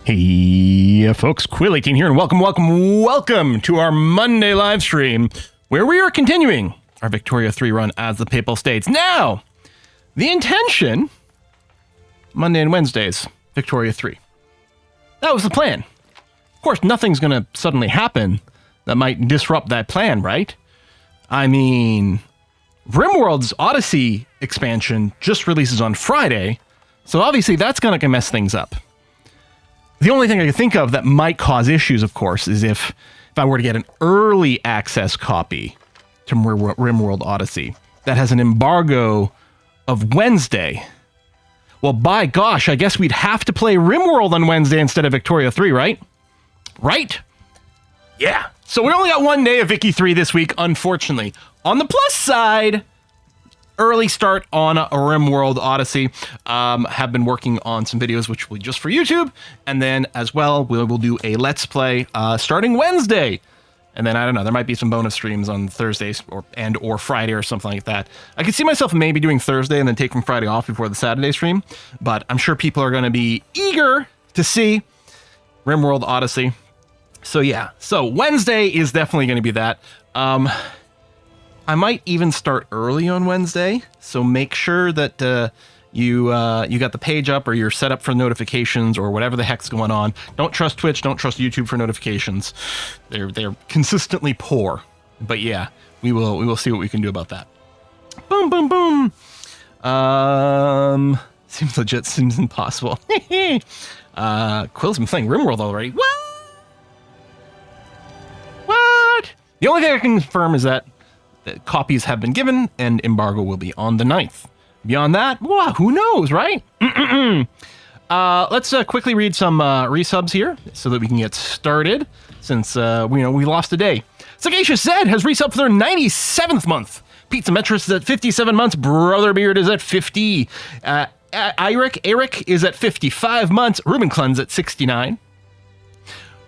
Hey folks, Quill18 here, and welcome to our Monday live stream, where we are continuing our Victoria 3 run as the Papal States. Now, the intention, Monday and Wednesdays, Victoria 3. That was the plan. Of course, nothing's going to suddenly happen that might disrupt that plan, right? I mean, RimWorld's Odyssey expansion just releases on Friday, so obviously that's going to mess things up. The only thing I can think of that might cause issues, of course, is if I were to get an early access copy to RimWorld Odyssey that has an embargo of Wednesday. Well, by gosh, I guess we'd have to play RimWorld on Wednesday instead of Victoria 3, right? Right? Yeah. So we only got one day of Vicky 3 this week, unfortunately. On the plus side, early start on a RimWorld Odyssey. Have been working on some videos which will be just for YouTube, and then as well we will do a Let's Play starting Wednesday, and then I don't know, there might be some bonus streams on Thursdays or Friday or something like that. I could see myself maybe doing Thursday and then taking Friday off before the Saturday stream, but I'm sure people are going to be eager to see RimWorld Odyssey. So yeah, so Wednesday is definitely going to be that. I might even start early on Wednesday, so make sure that you got the page up or you're set up for notifications or whatever the heck's going on. Don't trust Twitch, don't trust YouTube for notifications. They're consistently poor. But yeah, we will see what we can do about that. Boom, boom, boom. Seems legit, seems impossible. Quill's been playing RimWorld already. What? The only thing I can confirm is that copies have been given, and embargo will be on the 9th. Beyond that, well, who knows, right? Let's quickly read some resubs here so that we can get started, since we lost a day. Sagacious Zed has resubbed for their 97th month. Pizza Metris is at 57 months. Brother Beard is at 50. Eric is at 55 months. Ruben Klun's at 69.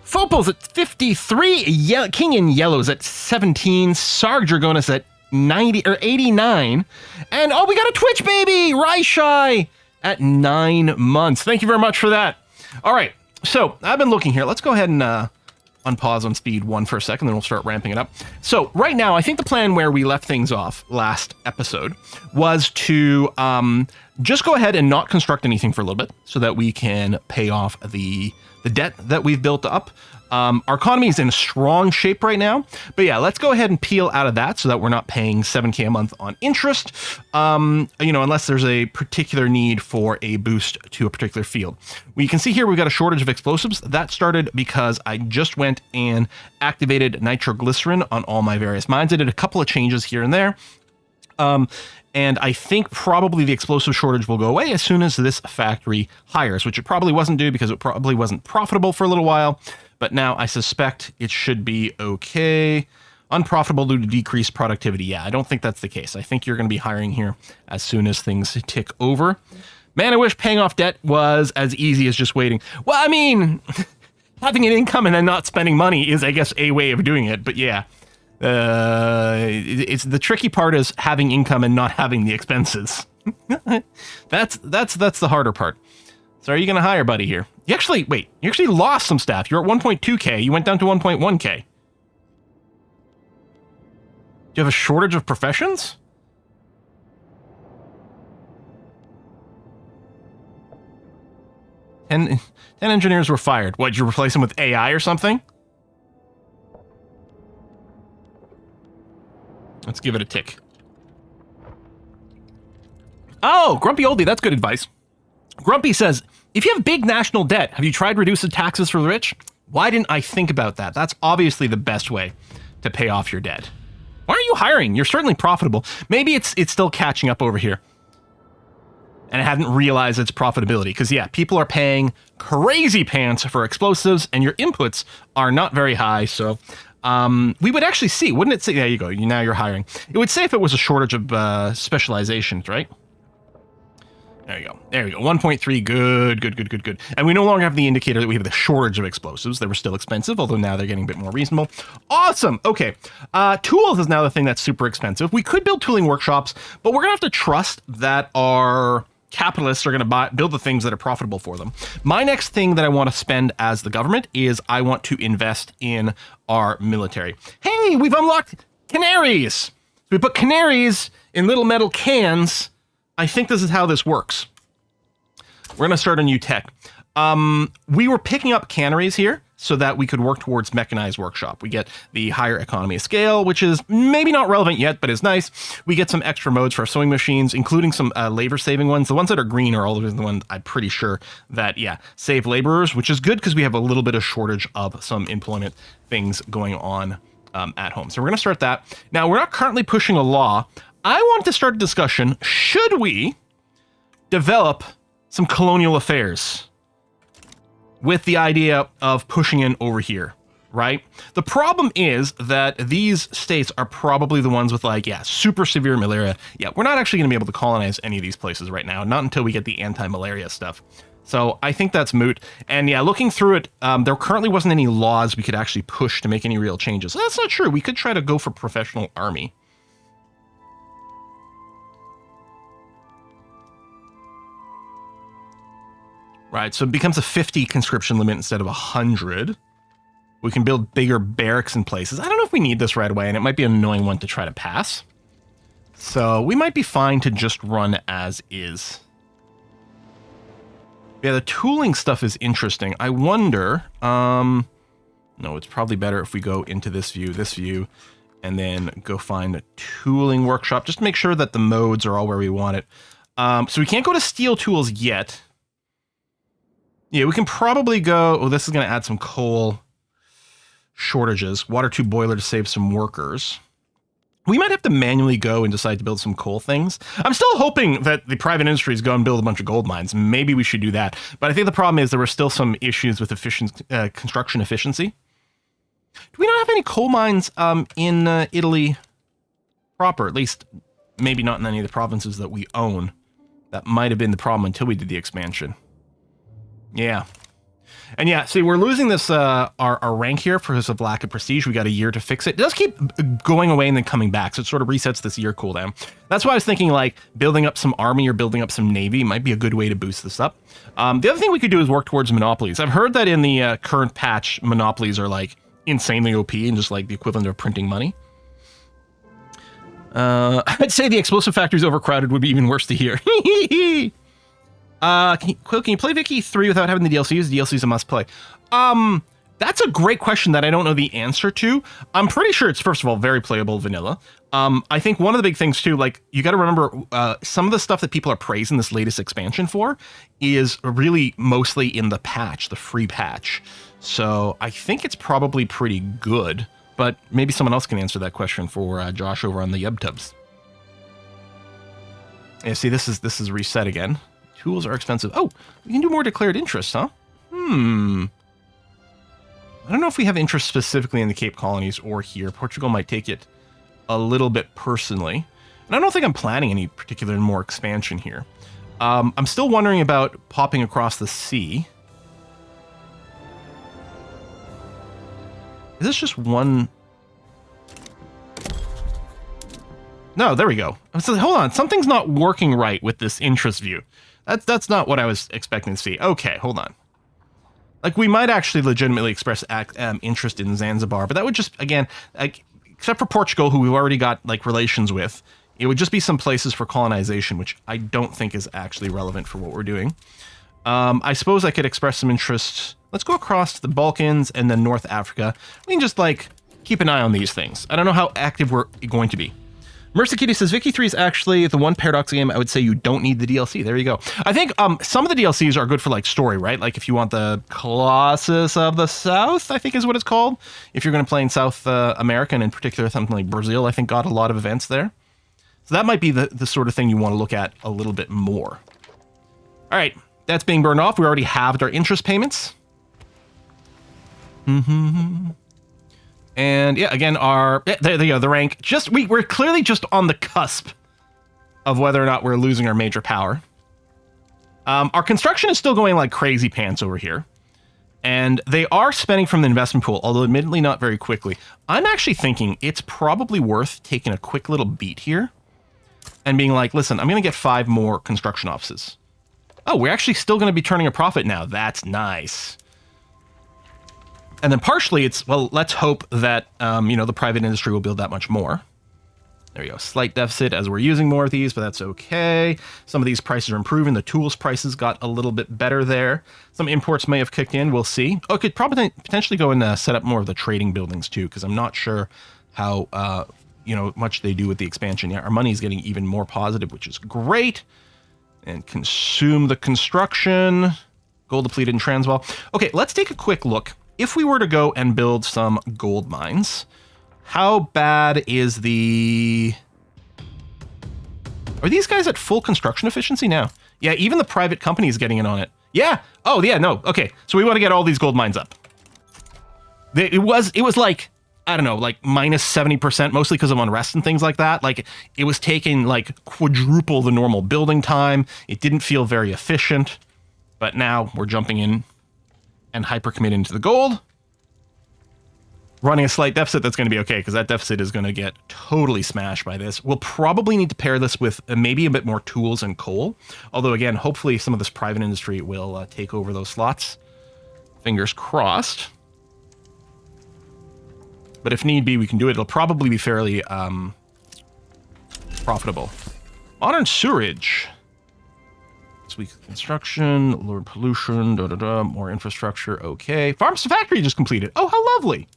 Fopal's at 53, King in Yellow's at 17, Sarg Dragonis at 89, and oh, we got a Twitch baby, Raishai at 9 months. Thank you very much for that. All right, so I've been looking here. Let's go ahead and unpause on speed 1 for a second, then we'll start ramping it up. So right now, I think the plan where we left things off last episode was to just go ahead and not construct anything for a little bit so that we can pay off the debt that we've built up. Our economy is in strong shape right now, but yeah, let's go ahead and peel out of that so that we're not paying 7K a month on interest, unless there's a particular need for a boost to a particular field. We can see here we've got a shortage of explosives. That started because I just went and activated nitroglycerin on all my various mines. I did a couple of changes here and there. And I think probably the explosive shortage will go away as soon as this factory hires, which it probably wasn't due because it probably wasn't profitable for a little while. But now I suspect it should be okay. Unprofitable due to decreased productivity. Yeah, I don't think that's the case. I think you're going to be hiring here as soon as things tick over. Man, I wish paying off debt was as easy as just waiting. Well, I mean, having an income and then not spending money is, I guess, a way of doing it. But yeah. It's the tricky part is having income and not having the expenses. That's the harder part. So are you going to hire buddy here? You actually lost some staff. You're at 1.2K. You went down to 1.1K. Do you have a shortage of professions? Ten engineers were fired. What, did you replace them with AI or something? Let's give it a tick. Oh, Grumpy Oldie, that's good advice. Grumpy says, if you have big national debt, have you tried reducing taxes for the rich? Why didn't I think about that? That's obviously the best way to pay off your debt. Why aren't you hiring? You're certainly profitable. Maybe it's still catching up over here. And I hadn't realized its profitability. Because yeah, people are paying crazy pants for explosives and your inputs are not very high. So we would actually see, wouldn't it say, there you go, now you're hiring. It would say if it was a shortage of specializations, right? There you go. 1.3, good. And we no longer have the indicator that we have the shortage of explosives. They were still expensive, although now they're getting a bit more reasonable. Awesome. Okay. Tools is now the thing that's super expensive. We could build tooling workshops, but we're going to have to trust that our capitalists are going to build the things that are profitable for them. My next thing that I want to spend as the government is I want to invest in our military. Hey, we've unlocked canaries. So we put canaries in little metal cans. I think this is how this works. We're going to start a new tech. We were picking up canneries here so that we could work towards mechanized workshop. We get the higher economy of scale, which is maybe not relevant yet, but is nice. We get some extra modes for our sewing machines, including some labor-saving ones. The ones that are green are always the ones I'm pretty sure that, yeah, save laborers, which is good because we have a little bit of shortage of some employment things going on at home. So we're going to start that. Now, we're not currently pushing a law. I want to start a discussion. Should we develop some colonial affairs with the idea of pushing in over here, right? The problem is that these states are probably the ones with like, yeah, super severe malaria. Yeah, we're not actually going to be able to colonize any of these places right now, not until we get the anti-malaria stuff. So I think that's moot. And yeah, looking through it, there currently wasn't any laws we could actually push to make any real changes. That's not true. We could try to go for professional army. Right, so it becomes a 50 conscription limit instead of 100. We can build bigger barracks in places. I don't know if we need this right away, and it might be an annoying one to try to pass. So we might be fine to just run as is. Yeah, the tooling stuff is interesting. I wonder, no, it's probably better if we go into this view, and then go find a tooling workshop, just to make sure that the modes are all where we want it. So we can't go to steel tools yet. Yeah, we can probably go... Oh, this is going to add some coal shortages. Water tube boiler to save some workers. We might have to manually go and decide to build some coal things. I'm still hoping that the private industries go and build a bunch of gold mines. Maybe we should do that. But I think the problem is there were still some issues with construction efficiency. Do we not have any coal mines in Italy proper? At least, maybe not in any of the provinces that we own. That might have been the problem until we did the expansion. Yeah. And yeah, see, we're losing this, our rank here because of lack of prestige. We got a year to fix it. It does keep going away and then coming back, so it sort of resets this year cooldown. That's why I was thinking, like, building up some army or building up some navy might be a good way to boost this up. The other thing we could do is work towards monopolies. I've heard that in the current patch, monopolies are, like, insanely OP and just, like, the equivalent of printing money. I'd say the explosive factories overcrowded would be even worse to hear. Can you play Vicky 3 without having the DLCs? The DLC is a must play. That's a great question that I don't know the answer to. I'm pretty sure it's, first of all, very playable vanilla. I think one of the big things too, like, you got to remember, some of the stuff that people are praising this latest expansion for is really mostly in the patch, the free patch. So I think it's probably pretty good, but maybe someone else can answer that question for Josh over on the YubTubs. Yeah, see, this is reset again. Tools are expensive. Oh, we can do more declared interest, huh? I don't know if we have interest specifically in the Cape Colonies or here. Portugal might take it a little bit personally. And I don't think I'm planning any particular more expansion here. I'm still wondering about popping across the sea. Is this just one? No, there we go. So, hold on, something's not working right with this interest view. That's not what I was expecting to see. Okay, hold on. Like, we might actually legitimately express interest in Zanzibar, but that would just, again, like, except for Portugal, who we've already got, like, relations with, it would just be some places for colonization, which I don't think is actually relevant for what we're doing. I suppose I could express some interest. Let's go across to the Balkans and then North Africa. We can just, like, keep an eye on these things. I don't know how active we're going to be. Mercy Kitty says, Vicky 3 is actually the one Paradox game I would say you don't need the DLC. There you go. I think some of the DLCs are good for, like, story, right? Like, if you want the Colossus of the South, I think is what it's called. If you're going to play in South America, and in particular something like Brazil, I think got a lot of events there. So that might be the sort of thing you want to look at a little bit more. All right, that's being burned off. We already halved our interest payments. And yeah, again, there you go, the rank. We're clearly just on the cusp of whether or not we're losing our major power. Our construction is still going like crazy pants over here. And they are spending from the investment pool, although admittedly not very quickly. I'm actually thinking it's probably worth taking a quick little beat here and being like, listen, I'm going to get 5 more construction offices. Oh, we're actually still going to be turning a profit now. That's nice. And then partially it's, well, let's hope that, the private industry will build that much more. There you go. Slight deficit as we're using more of these, but that's okay. Some of these prices are improving. The tools prices got a little bit better there. Some imports may have kicked in. We'll see. Oh, could probably potentially go and set up more of the trading buildings too, because I'm not sure how, much they do with the expansion. Yeah, our money is getting even more positive, which is great. And consume the construction. Gold depleted in Transvaal. Okay, let's take a quick look. If we were to go and build some gold mines, how bad is the... Are these guys at full construction efficiency now? Yeah, even the private company is getting in on it. Yeah. Oh, yeah, no. Okay, so we want to get all these gold mines up. It was like, I don't know, like minus 70%, mostly because of unrest and things like that. Like, it was taking like quadruple the normal building time. It didn't feel very efficient. But now we're jumping in and hyper-committing to the gold. Running a slight deficit, that's going to be okay, because that deficit is going to get totally smashed by this. We'll probably need to pair this with maybe a bit more tools and coal. Although, again, hopefully some of this private industry will take over those slots. Fingers crossed. But if need be, we can do it. It'll probably be fairly profitable. Modern sewerage. Weak construction, lower pollution, more infrastructure, okay. Farms to factory just completed. Oh, how lovely.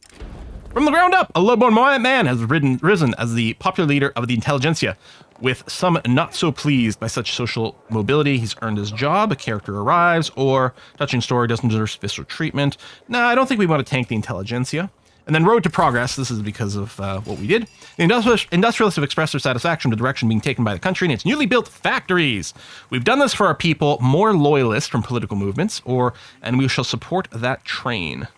From the ground up, a low-born man has risen as the popular leader of the intelligentsia. With some not so pleased by such social mobility, he's earned his job, a character arrives, or touching story doesn't deserve special treatment. Nah, I don't think we want to tank the intelligentsia. And then road to progress, this is because of what we did. The industrialists have expressed their satisfaction with the direction being taken by the country and its newly built factories. We've done this for our people, more loyalists from political movements, and we shall support that train.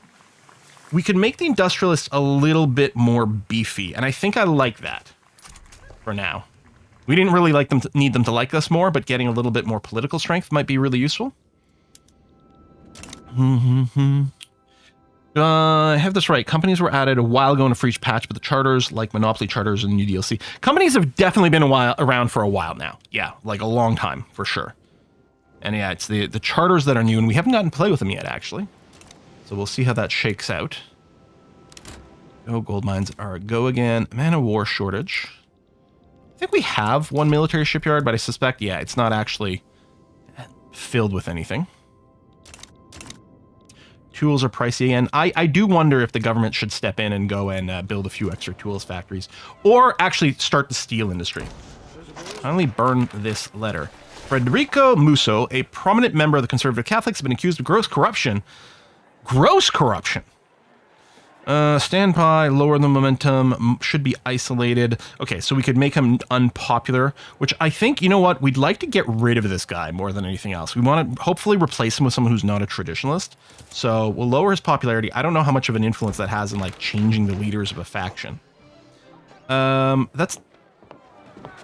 We could make the industrialists a little bit more beefy, and I think I like that for now. We didn't really need them to like us more, but getting a little bit more political strength might be really useful. I have this right. Companies were added a while ago in a free patch, but the charters, like Monopoly charters and new DLC, companies have definitely been around for a while now. Yeah, like a long time, for sure. And yeah, it's the charters that are new, and we haven't gotten to play with them yet, actually. So we'll see how that shakes out. Oh, gold mines are a go again. Man of war shortage. I think we have one military shipyard, but I suspect, yeah, it's not actually filled with anything. Tools are pricey again. I do wonder if the government should step in and go and build a few extra tools factories, or actually start the steel industry. Finally burn this letter. Federico Musso, a prominent member of the conservative Catholics, has been accused of gross corruption. Gross corruption! Stand by, lower the momentum, should be isolated. Okay, so we could make him unpopular, which I think, you know what, we'd like to get rid of this guy more than anything else. We want to hopefully replace him with someone who's not a traditionalist. So we'll lower his popularity. I don't know how much of an influence that has in, like, changing the leaders of a faction. That's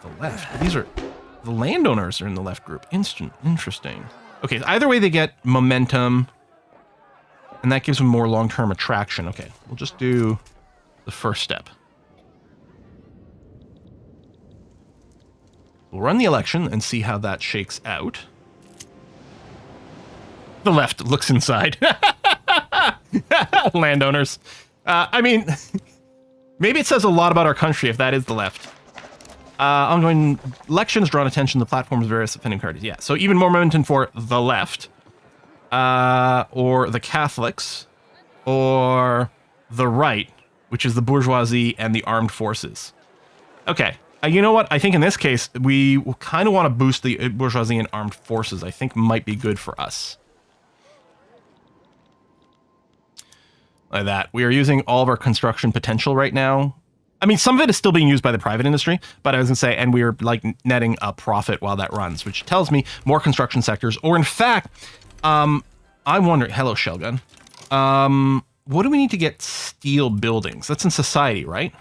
the left. These are... The landowners are in the left group. Interesting. Okay, either way they get momentum... And that gives them more long-term attraction. Okay, we'll just do the first step. We'll run the election and see how that shakes out. The left looks inside. Landowners. I mean, maybe it says a lot about our country if that is the left. Ongoing elections drawn attention to the platform's various offending parties. Yeah, so even more momentum for the left. Or the Catholics, or the right, which is the bourgeoisie and the armed forces. Okay, you know what? I think in this case, we kind of want to boost the bourgeoisie and armed forces. I think might be good for us. Like that. We are using all of our construction potential right now. I mean, some of it is still being used by the private industry, but I was going to say, and we are like netting a profit while that runs, which tells me more construction sectors, or in fact... I wonder, hello, Shellgun. What do we need to get steel buildings? That's in society, right?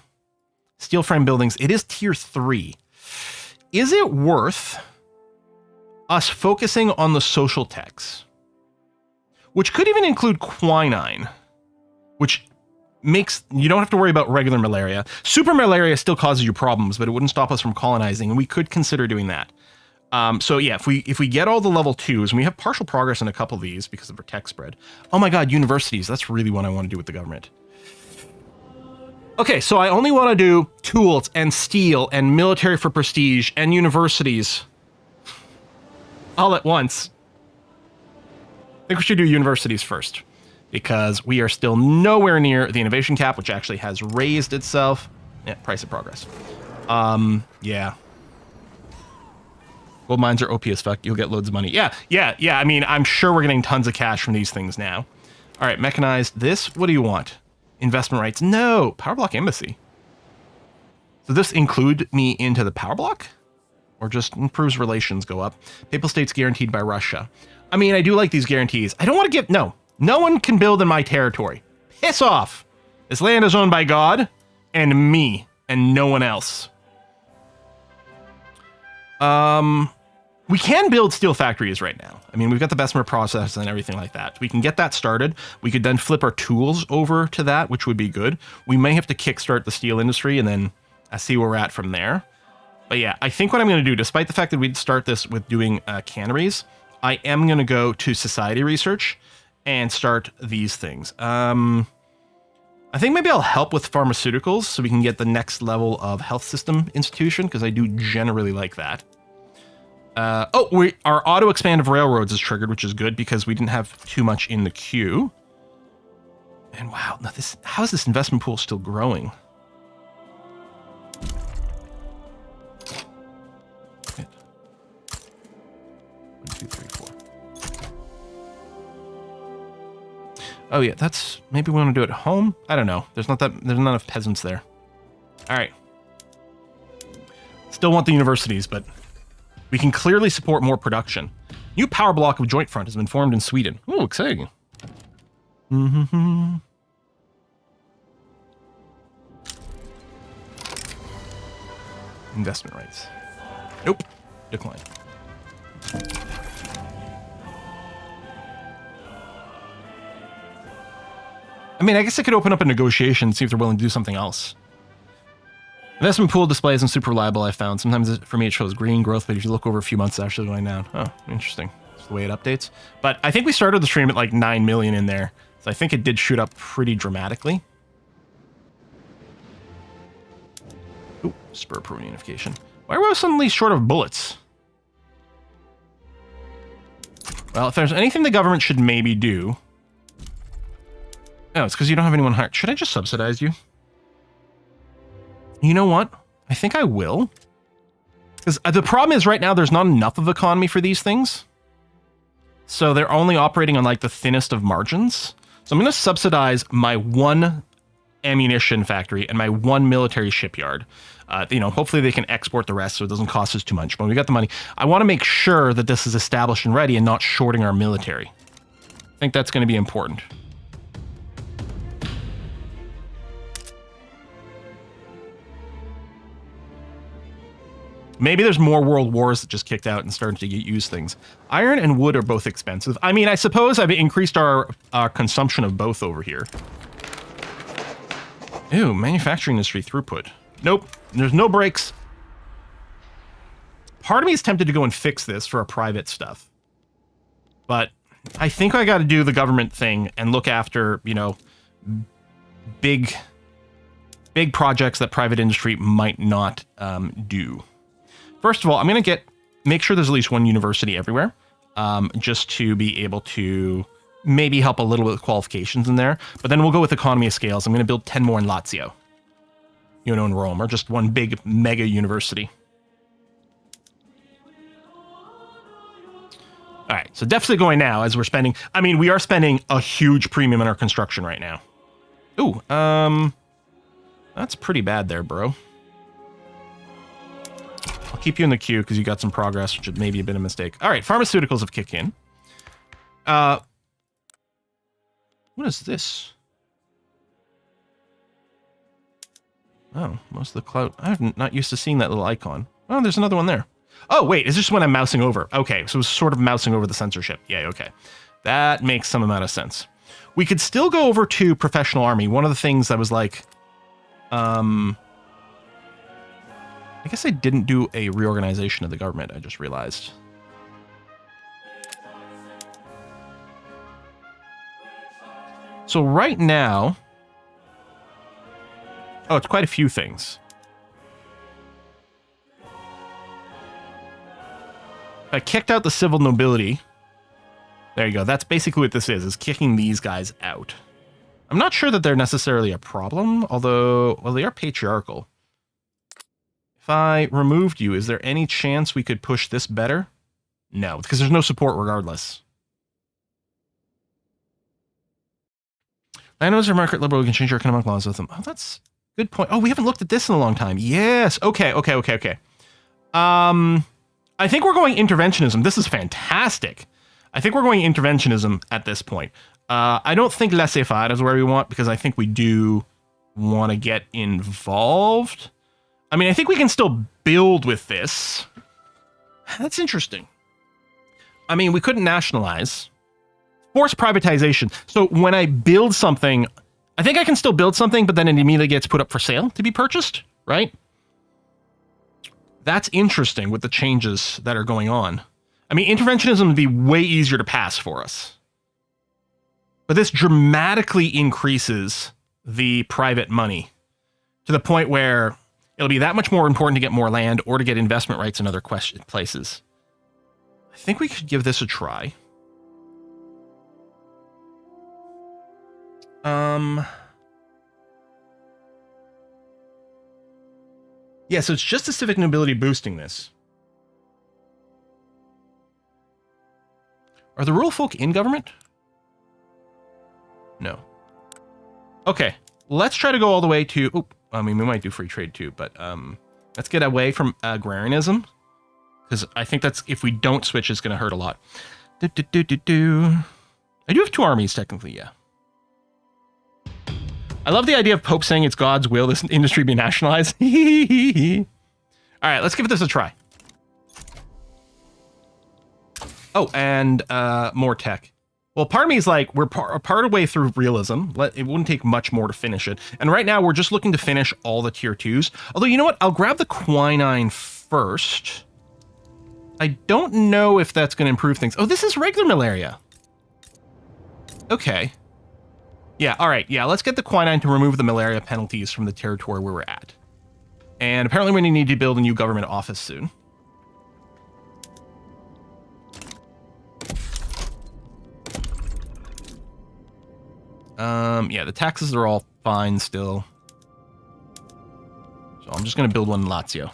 Steel frame buildings. It is tier 3. Is it worth us focusing on the social techs? Which could even include quinine, which makes, you don't have to worry about regular malaria. Super malaria still causes you problems, but it wouldn't stop us from colonizing, and we could consider doing that. So yeah, if we get all the level 2s, and we have partial progress in a couple of these because of our tech spread. Oh my god, universities. That's really what I want to do with the government. Okay, so I only want to do tools and steel and military for prestige and universities all at once. I think we should do universities first because we are still nowhere near the innovation cap, which actually has raised itself. Yeah, price of progress. Yeah. Gold mines are OP as fuck. You'll get loads of money. Yeah. I mean, I'm sure we're getting tons of cash from these things now. All right, mechanized. This, what do you want? Investment rights. No, power block embassy. So this include me into the power block? Or just improves relations go up? Papal states guaranteed by Russia. I mean, I do like these guarantees. I don't want to give... No one can build in my territory. Piss off. This land is owned by God and me and no one else. We can build steel factories right now. I mean, we've got the Bessemer process and everything like that. We can get that started. We could then flip our tools over to that, which would be good. We may have to kickstart the steel industry and then see where we're at from there. But yeah, I think what I'm going to do, despite the fact that we'd start this with doing canneries, I am going to go to society research and start these things. I think maybe I'll help with pharmaceuticals so we can get the next level of health system institution, because I do generally like that. Our auto expansive railroads is triggered, which is good because we didn't have too much in the queue. And wow, now how is this investment pool still growing? Okay. 1, 2, 3, 4. Oh yeah, that's maybe we want to do it at home. I don't know. There's not enough peasants there. All right. Still want the universities, but we can clearly support more production. New power block of joint front has been formed in Sweden. Ooh, exciting. Investment rights. Nope. Decline. I mean, I guess I could open up a negotiation and see if they're willing to do something else. Investment pool display isn't super reliable, I found. Sometimes for me it shows green growth, but if you look over a few months, it's actually going down. Oh, interesting. That's the way it updates. But I think we started the stream at like 9 million in there. So I think it did shoot up pretty dramatically. Ooh, spur pro unification. Why were we suddenly short of bullets? Well, if there's anything the government should maybe do... Oh, it's because you don't have anyone hired. Should I just subsidize you? You know what? I think I will. Because the problem is right now there's not enough of economy for these things. So they're only operating on like the thinnest of margins. So I'm going to subsidize my 1 ammunition factory and my 1 military shipyard. Hopefully they can export the rest so it doesn't cost us too much. But when we got the money, I want to make sure that this is established and ready and not shorting our military. I think that's going to be important. Maybe there's more world wars that just kicked out and started to use things. Iron and wood are both expensive. I mean, I suppose I've increased our consumption of both over here. Ew, manufacturing industry throughput. Nope, there's no breaks. Part of me is tempted to go and fix this for our private stuff. But I think I got to do the government thing and look after, big projects that private industry might not do. First of all, I'm going to make sure there's at least 1 university everywhere, just to be able to maybe help a little bit with qualifications in there. But then we'll go with economy of scales. I'm going to build 10 more in Lazio, in Rome, or just 1 big mega university. All right, so deficit going now as we're spending. I mean, we are spending a huge premium on our construction right now. Ooh, that's pretty bad there, bro. I'll keep you in the queue because you got some progress, which may be a bit of a mistake. All right, pharmaceuticals have kicked in. What is this? Oh, most of the cloud. I'm not used to seeing that little icon. Oh, there's another one there. Oh, wait, is this when I'm mousing over? Okay, so it's sort of mousing over the censorship. Yeah, okay. That makes some amount of sense. We could still go over to professional army. One of the things that was like... I guess I didn't do a reorganization of the government, I just realized. So right now... Oh, it's quite a few things. I kicked out the civil nobility. There you go. That's basically what this is kicking these guys out. I'm not sure that they're necessarily a problem, although, well, they are patriarchal. If I removed you, is there any chance we could push this better? No, because there's no support regardless. Landowners are market liberal. We can change our economic laws with them. Oh, that's a good point. Oh, we haven't looked at this in a long time. Yes. Okay. I think we're going interventionism. This is fantastic. I think we're going interventionism at this point. I don't think laissez-faire is where we want, because I think we do want to get involved. I mean, I think we can still build with this. That's interesting. I mean, we couldn't nationalize. Forced privatization. So when I build something, I think I can still build something, but then it immediately gets put up for sale to be purchased, right? That's interesting with the changes that are going on. I mean, interventionism would be way easier to pass for us. But this dramatically increases the private money to the point where it'll be that much more important to get more land or to get investment rights in other places. I think we could give this a try. Yeah, so it's just the civic nobility boosting this. Are the rural folk in government? No. Okay, let's try to go all the way to... Oh, I mean, we might do free trade too, but let's get away from agrarianism. Because I think that's... If we don't switch, it's going to hurt a lot. I do have 2 armies, technically, yeah. I love the idea of Pope saying it's God's will this industry be nationalized. All right, let's give this a try. Oh, and more tech. Well, part of me is like, we're part of the way through realism. It wouldn't take much more to finish it. And right now, we're just looking to finish all the tier 2s. Although, you know what? I'll grab the quinine first. I don't know if that's going to improve things. Oh, this is regular malaria. Okay. Yeah, all right. Yeah, let's get the quinine to remove the malaria penalties from the territory where we're at. And apparently we need to build a new government office soon. Yeah, the taxes are all fine still. So I'm just going to build one in Lazio.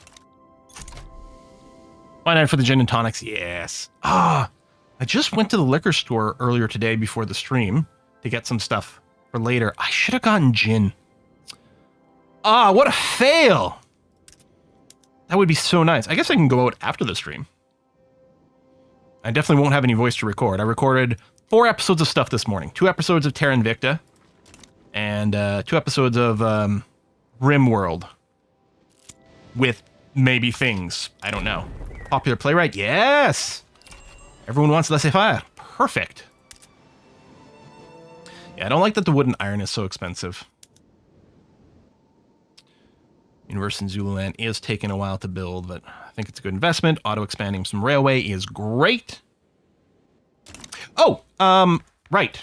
Quinine for the gin and tonics, yes. Ah, I just went to the liquor store earlier today before the stream to get some stuff for later. I should have gotten gin. Ah, what a fail. That would be so nice. I guess I can go out after the stream. I definitely won't have any voice to record. I recorded 4 episodes of stuff this morning. 2 episodes of Terra Invicta. And 2 episodes of RimWorld. With maybe things. I don't know. Popular playwright? Yes! Everyone wants laissez-faire. Perfect. Yeah, I don't like that the wood and iron is so expensive. University in Zululand is taking a while to build, but I think it's a good investment. Auto-expanding some railway is great. Oh, right.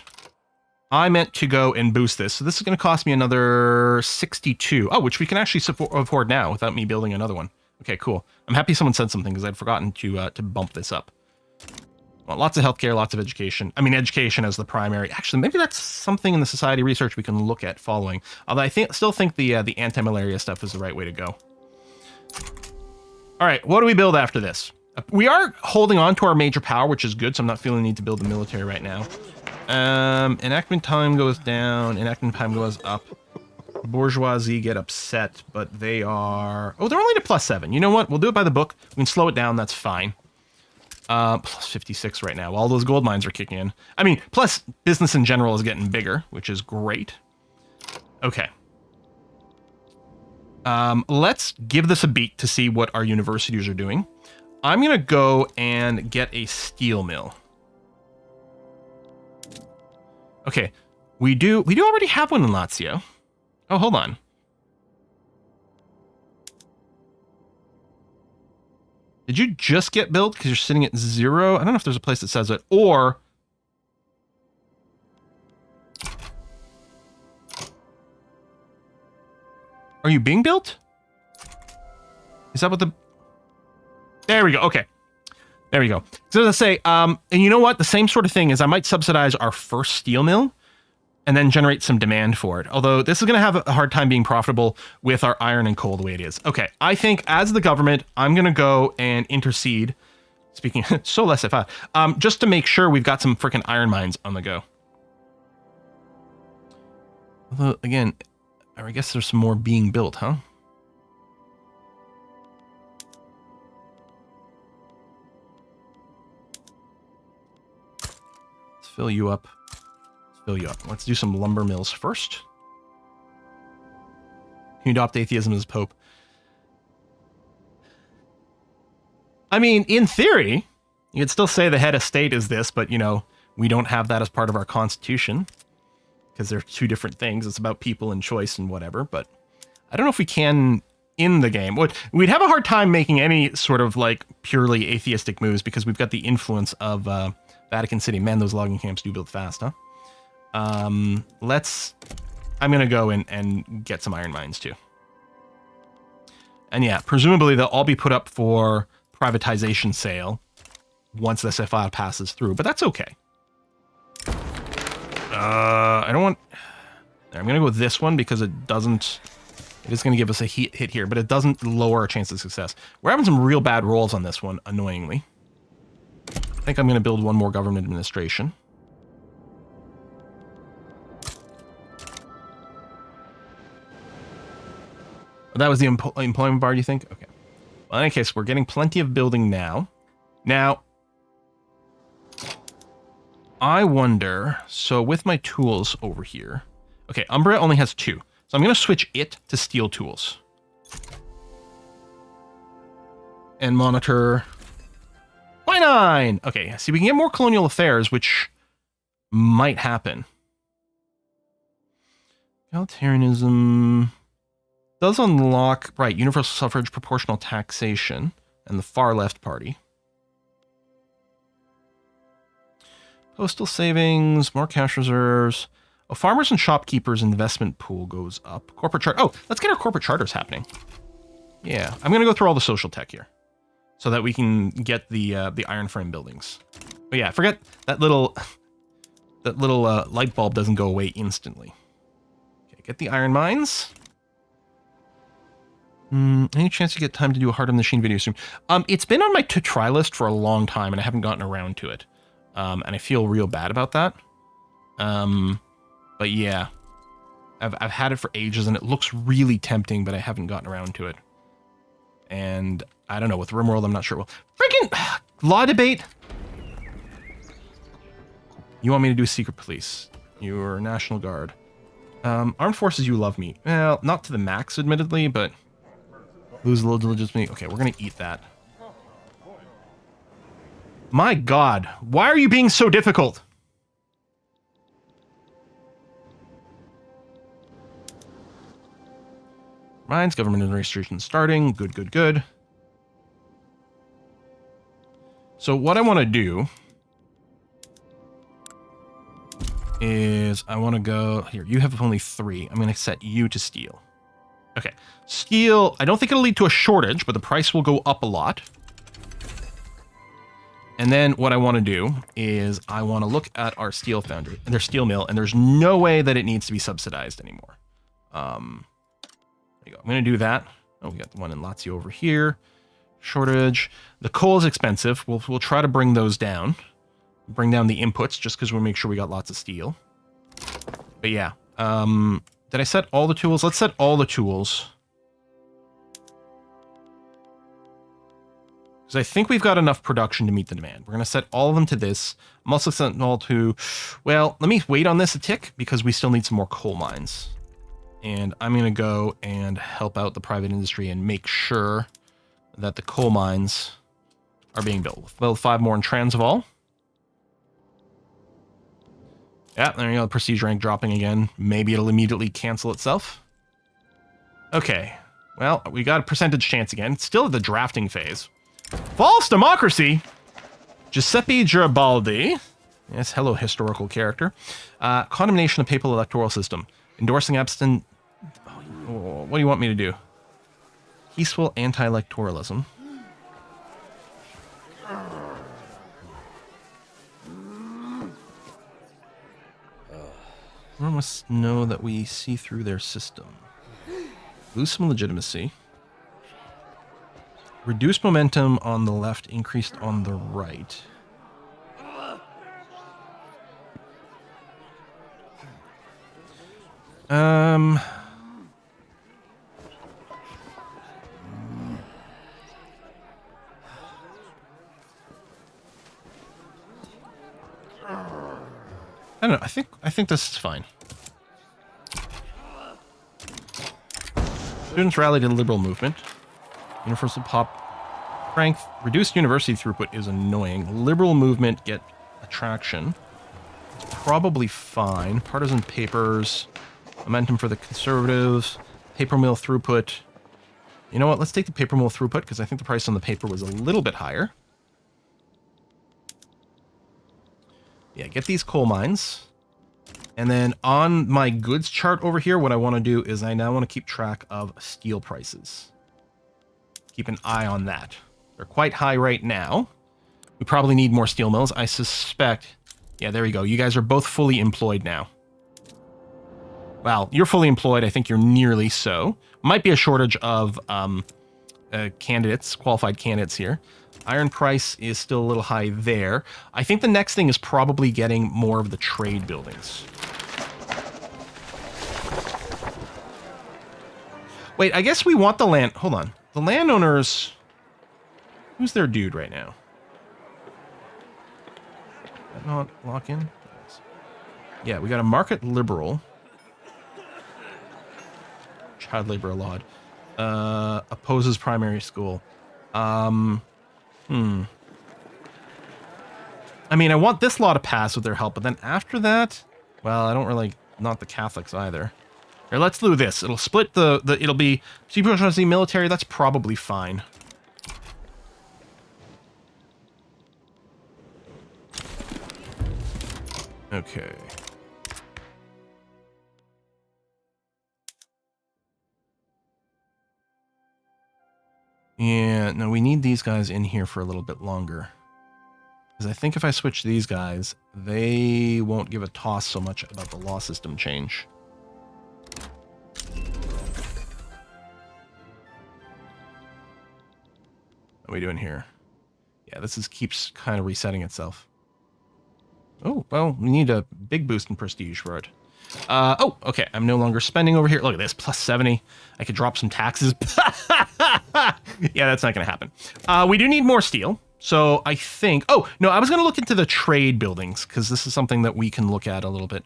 I meant to go and boost this. So this is going to cost me another 62. Oh, which we can actually afford now without me building another one. Okay, cool. I'm happy someone said something because I'd forgotten to bump this up. Well, lots of healthcare, lots of education. I mean, education as the primary. Actually, maybe that's something in the society research we can look at following. Although I still think the anti-malaria stuff is the right way to go. All right, what do we build after this? We are holding on to our major power, which is good, so I'm not feeling the need to build the military right now. Enactment time goes down, enactment time goes up. Bourgeoisie get upset, but they are... Oh, they're only at +7. You know what? We'll do it by the book. We can slow it down, that's fine. Plus 56 right now. All those gold mines are kicking in. I mean, plus business in general is getting bigger, which is great. Okay. Let's give this a beat to see what our universities are doing. I'm going to go and get a steel mill. Okay. We do already have one in Lazio. Oh, hold on. Did you just get built because you're sitting at 0? I don't know if there's a place that says it. Or... Are you being built? Is that what the... There we go. Okay. There we go. So let's say, and you know what? The same sort of thing is I might subsidize our first steel mill and then generate some demand for it. Although this is going to have a hard time being profitable with our iron and coal the way it is. Okay. I think as the government, I'm going to go and intercede. Speaking so less if I, just to make sure we've got some freaking iron mines on the go. Although again, I guess there's some more being built, huh? Let's fill you up. Let's fill you up. Let's do some lumber mills first. Can you adopt atheism as Pope? I mean, in theory, you could still say the head of state is this, but, you know, we don't have that as part of our constitution. Because they're two different things. It's about people and choice and whatever, but I don't know if we can in the game. We'd have a hard time making any sort of like purely atheistic moves because we've got the influence of Vatican City. Man, those logging camps do build fast, huh? I'm going to go and get some iron mines too. And yeah, presumably they'll all be put up for privatization sale once this FI passes through, but that's okay. I don't want... I'm going to go with this one because it doesn't... It is going to give us a hit here, but it doesn't lower our chance of success. We're having some real bad rolls on this one, annoyingly. I think I'm going to build one more government administration. That was the employment bar, you think? Okay. Well, in any case, we're getting plenty of building now. Now... I wonder, so with my tools over here, okay, Umbria only has 2, so I'm going to switch it to steel tools. And monitor quinine! Okay, see, we can get more colonial affairs, which might happen. Egalitarianism does unlock, right, universal suffrage, proportional taxation, and the far left party. Postal savings, more cash reserves. Oh, farmers and shopkeepers investment pool goes up. Corporate chart. Oh, let's get our corporate charters happening. Yeah, I'm gonna go through all the social tech here, so that we can get the iron frame buildings. But yeah, forget that little light bulb doesn't go away instantly. Okay, get the iron mines. Any chance you get time to do a Heart of the Machine video soon? It's been on my to-try list for a long time, and I haven't gotten around to it. And I feel real bad about that. But yeah, I've had it for ages and it looks really tempting, but I haven't gotten around to it. And I don't know, with RimWorld, I'm not sure. Well, freaking law debate. You want me to do secret police? You're National Guard. Armed Forces, you love me. Well, not to the max, admittedly, but lose a little legitimacy. Okay, we're going to eat that. My God, why are you being so difficult? Mines, government administration starting. Good, good, good. So what I want to do is I want to go here. You have only 3. I'm going to set you to steel. Okay. Steel, I don't think it'll lead to a shortage, but the price will go up a lot. And then what I want to do is I want to look at our steel foundry and their steel mill, and there's no way that it needs to be subsidized anymore. There you go. I'm going to do that. Oh, we got the one in Lazio over here. Shortage. The coal is expensive. We'll try to bring those down. Bring down the inputs just because we'll make sure we got lots of steel. But yeah. Did I set all the tools? Let's set all the tools. Because I think we've got enough production to meet the demand. We're going to set all of them to this. I'm also setting all to... Well, let me wait on this a tick because we still need some more coal mines. And I'm going to go and help out the private industry and make sure that the coal mines are being built. We'll build 5 more in Transvaal. Yeah, there you go. Prestige rank dropping again. Maybe it'll immediately cancel itself. Okay. Well, we got a percentage chance again. It's still at the drafting phase. False democracy? Giuseppe Garibaldi. Yes, hello, historical character. Condemnation of papal electoral system. Endorsing abstent... What do you want me to do? Peaceful anti-electoralism. Everyone must know that we see through their system. Lose some legitimacy. Reduce momentum on the left, increased on the right. I don't know. I think this is fine. Students rally to the liberal movement. Universal pop strength. Reduced university throughput is annoying. Liberal movement get attraction. It's probably fine. Partisan papers. Momentum for the conservatives. Paper mill throughput. You know what? Let's take the paper mill throughput because I think the price on the paper was a little bit higher. Yeah, get these coal mines. And then on my goods chart over here, what I want to do is I now want to keep track of steel prices. Keep an eye on that. They're quite high right now. We probably need more steel mills. I suspect... Yeah, there we go. You guys are both fully employed now. Well, you're fully employed. I think you're nearly so. Might be a shortage of candidates, qualified candidates here. Iron price is still a little high there. I think the next thing is probably getting more of the trade buildings. Wait, I guess we want the land... Hold on. The landowners... Who's their dude right now? That not lock in? Yeah, we got a market liberal. Child labor allowed. Opposes primary school. I mean, I want this law to pass with their help, but then after that, well, I don't really, not the Catholics either. Here, let's do this. It'll split it'll be supervisory military. That's probably fine. Okay. Yeah, no, we need these guys in here for a little bit longer. Because I think if I switch these guys, they won't give a toss so much about the law system change. What are we doing here? Yeah, this keeps kind of resetting itself. Oh, well, we need a big boost in prestige for it. Oh, okay, I'm no longer spending over here. Look at this, plus 70. I could drop some taxes. Yeah, that's not going to happen. We do need more steel. So I think... Oh, no, I was going to look into the trade buildings, because this is something that we can look at a little bit.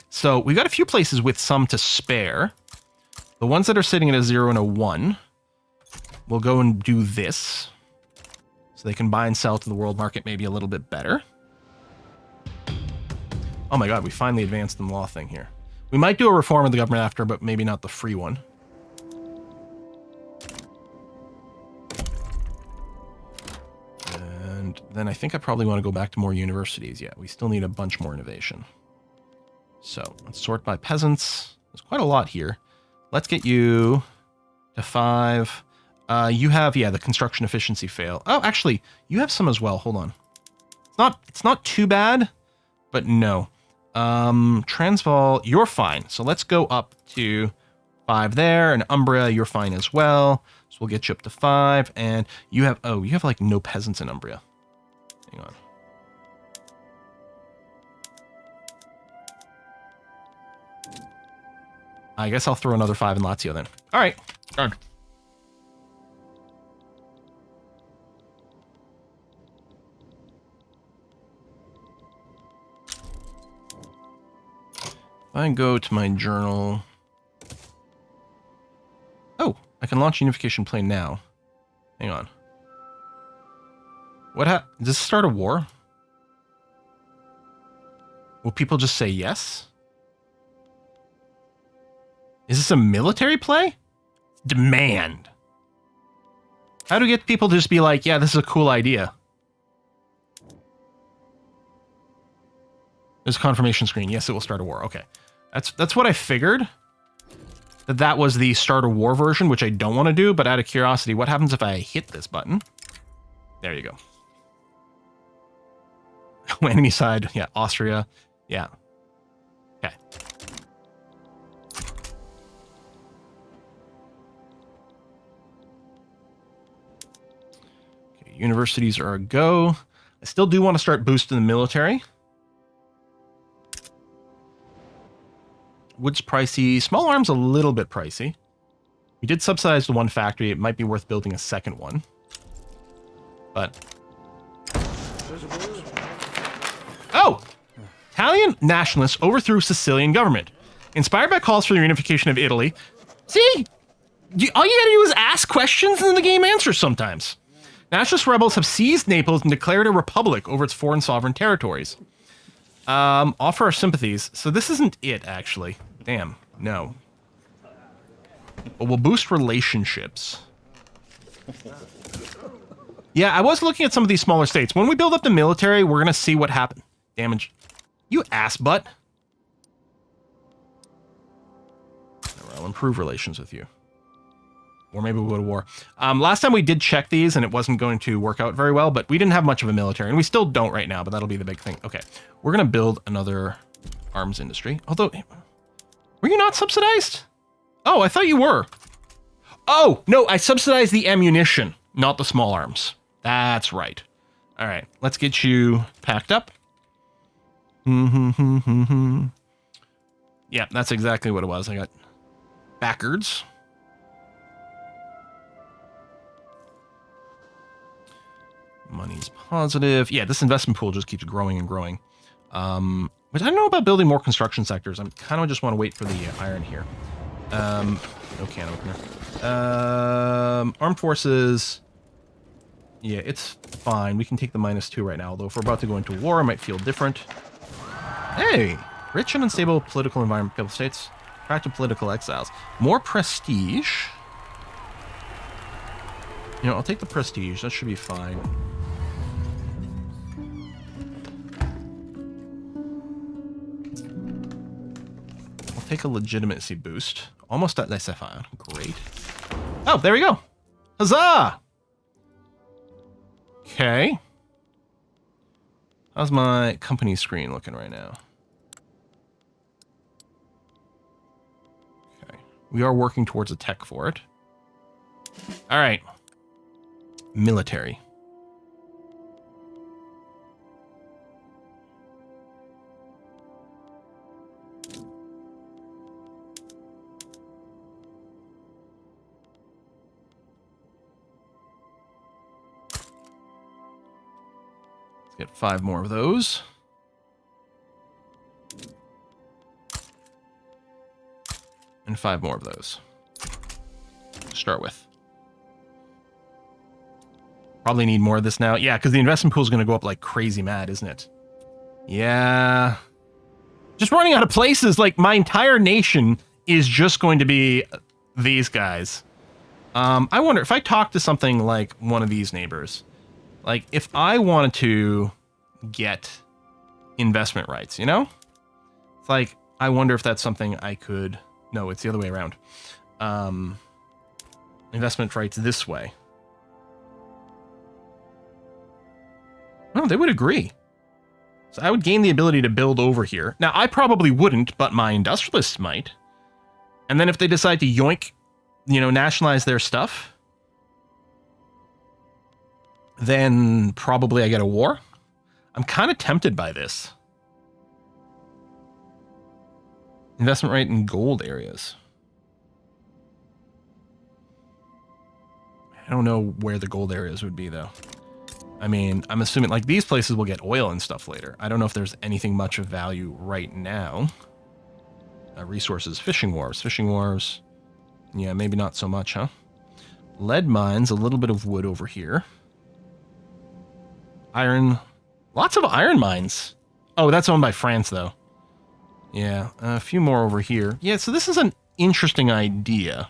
So we've got a few places with some to spare. The ones that are sitting at a 0 and a 1, we'll go and do this. So they can buy and sell to the world market maybe a little bit better. Oh my god, we finally advanced in the law thing here. We might do a reform of the government after, but maybe not the free one. And then I think I probably want to go back to more universities. Yeah, we still need a bunch more innovation. So, let's sort by peasants. There's quite a lot here. Let's get you to 5. You have, yeah, the construction efficiency fail. Oh, actually, you have some as well. Hold on. It's not too bad, but no. Transvaal, you're fine. So let's go up to 5 there, and Umbria, you're fine as well. So we'll get you up to 5, and you have, oh, you have like no peasants in Umbria. Hang on. I guess I'll throw another 5 in Lazio then. All right, done. I go to my journal. Oh, I can launch unification plane now. Hang on. What does this start a war? Will people just say yes? Is this a military play? Demand. How do we get people to just be like, yeah, this is a cool idea? There's a confirmation screen. Yes, it will start a war. Okay. That's what I figured. That was the start a war version, which I don't want to do, but out of curiosity, what happens if I hit this button? There you go. Enemy side. Yeah, Austria. Yeah. Okay. Okay, universities are a go. I still do want to start boosting the military. Wood's pricey. Small arms a little bit pricey. We did subsidize the one factory. It might be worth building a second one. But... Oh! Italian nationalists overthrew Sicilian government. Inspired by calls for the reunification of Italy. See? All you gotta do is ask questions and the game answers sometimes. Nationalist rebels have seized Naples and declared a republic over its foreign sovereign territories. Offer our sympathies. So this isn't it, actually. Damn, no. But we'll boost relationships. Yeah, I was looking at some of these smaller states. When we build up the military, we're gonna see what happens. Damage. You ass butt. I'll improve relations with you. Or maybe we'll go to war. Last time we did check these, and it wasn't going to work out very well, but we didn't have much of a military, and we still don't right now, but that'll be the big thing. Okay, we're going to build another arms industry. Although, were you not subsidized? Oh, I thought you were. Oh, no, I subsidized the ammunition, not the small arms. That's right. All right, let's get you packed up. Yeah, that's exactly what it was. I got backwards. Money's positive. Yeah, this investment pool just keeps growing and growing. But I don't know about building more construction sectors. I kind of just want to wait for the iron here. No can opener. Armed forces. Yeah, it's fine. We can take the -2 right now. Although if we're about to go into war, it might feel different. Hey! Rich and unstable political environment, people states. Attractive political exiles. More prestige. You know, I'll take the prestige. That should be fine. I'll take a legitimacy boost. Almost at SFI. Great. Oh, there we go. Huzzah! Okay. How's my company screen looking right now? Okay. We are working towards a tech for it. All right. Military. Let's get 5 more of those. And 5 more of those. To start with. Probably need more of this now. Yeah, because the investment pool is going to go up like crazy mad, isn't it? Yeah. Just running out of places. Like, my entire nation is just going to be these guys. I wonder if I talk to something like one of these neighbors. Like, if I wanted to get investment rights, you know? It's like, I wonder if that's something I could... No, it's the other way around. Investment rights this way. No, they would agree. So I would gain the ability to build over here. Now, I probably wouldn't, but my industrialists might. And then if they decide to yoink, you know, nationalize their stuff, then probably I get a war. I'm kind of tempted by this. Investment rate in gold areas. I don't know where the gold areas would be, though. I mean, I'm assuming, like, these places will get oil and stuff later. I don't know if there's anything much of value right now. Resources, fishing wharves. Fishing wharves. Yeah, maybe not so much, huh? Lead mines, a little bit of wood over here. Iron. Lots of iron mines. Oh, that's owned by France, though. Yeah, a few more over here. Yeah, so this is an interesting idea.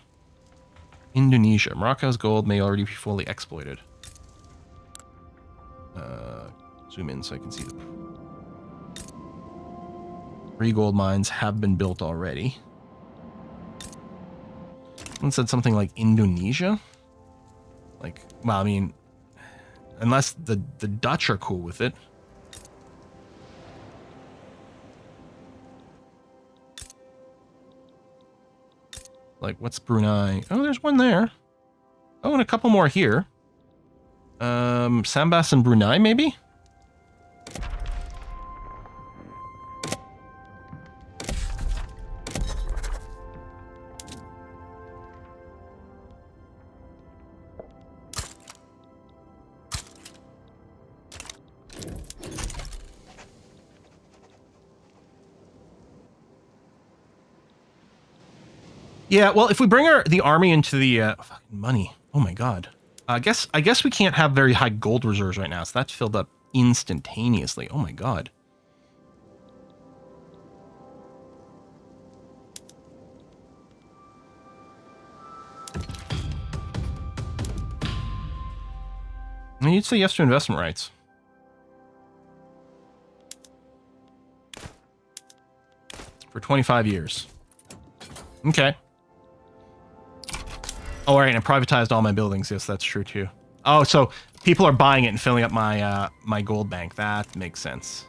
Indonesia. Morocco's gold may already be fully exploited. Zoom in so I can see the 3 gold mines have been built already. Someone said something like Indonesia? Like, well, I mean, unless the Dutch are cool with it. Like, what's Brunei? Oh, there's one there. Oh, and a couple more here. Sambas and Brunei, maybe? Yeah, well, if we bring the army into the fucking money, oh my god. I guess we can't have very high gold reserves right now, so that's filled up instantaneously. Oh my god. I mean, you'd say yes to investment rights. For 25 years. Okay. Oh, all right, and I privatized all my buildings. Yes, that's true too. Oh, so people are buying it and filling up my my gold bank. That makes sense.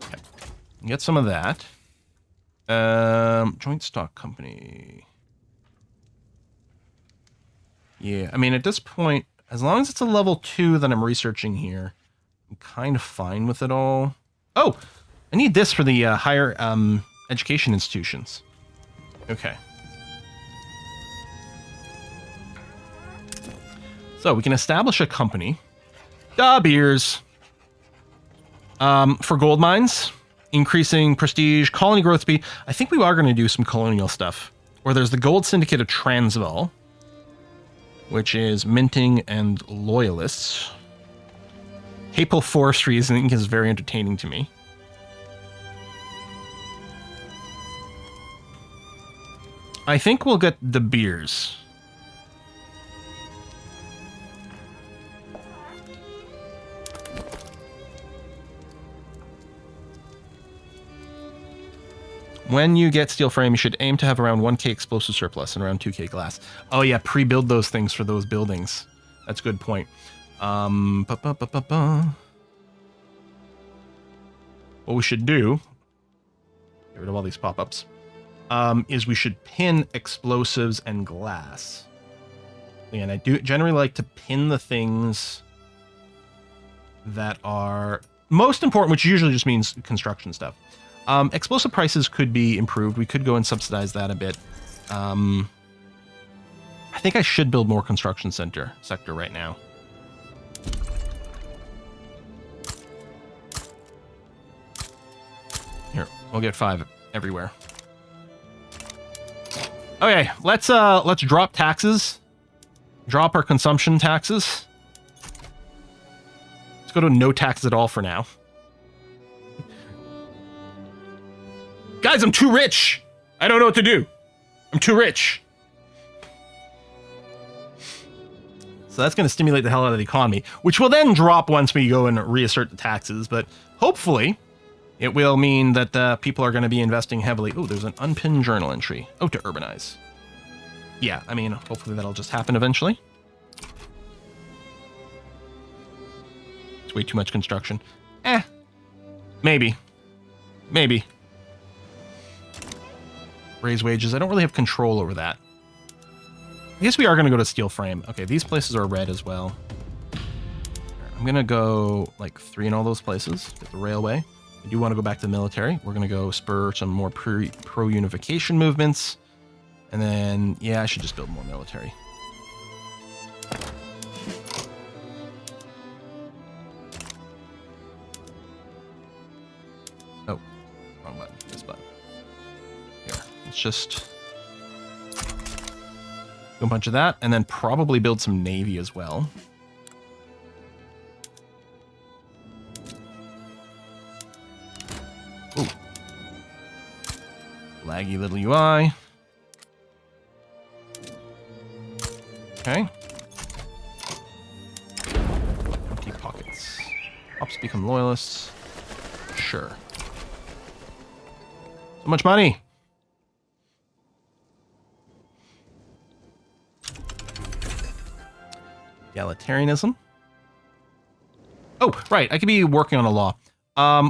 Okay. Get some of that. Joint stock company. Yeah, I mean, at this point, as long as it's a level 2 that I'm researching here, I'm kind of fine with it all. Oh, I need this for the higher education institutions. Okay. So we can establish a company. Da beers. For gold mines, increasing prestige, colony growth speed. I think we are going to do some colonial stuff. Or there's the Gold Syndicate of Transvaal, which is minting and loyalists. Papal forestry is very entertaining to me. I think we'll get the beers. When you get steel frame, you should aim to have around 1k explosive surplus and around 2k glass. Oh yeah, pre-build those things for those buildings. That's a good point. What we should do, get rid of all these pop-ups, is we should pin explosives and glass. And I do generally like to pin the things that are most important, which usually just means construction stuff. Explosive prices could be improved. We could go and subsidize that a bit. I think I should build more construction sector right now. Here, we'll get 5 everywhere. Okay, let's drop taxes. Drop our consumption taxes. Let's go to no taxes at all for now. Guys, I'm too rich. I don't know what to do. I'm too rich. So that's going to stimulate the hell out of the economy, which will then drop once we go and reassert the taxes. But hopefully it will mean that people are going to be investing heavily. Oh, there's an unpinned journal entry. Oh, to urbanize. Yeah, I mean, hopefully that'll just happen eventually. It's way too much construction. Maybe. Maybe. Raise wages. I don't really have control over that. I guess we are going to go to steel frame. Okay, these places are red as well. I'm going to go like 3 in all those places. Get the railway. I do want to go back to the military. We're going to go spur some more pro-unification movements. And then, yeah, I should just build more military. Oh, wrong button. This button. Here, let's just do a bunch of that, and then probably build some navy as well. Ooh. Laggy little UI. Okay. Empty pockets. Ops become loyalists. Sure. So much money. Egalitarianism. Oh, right. I could be working on a law.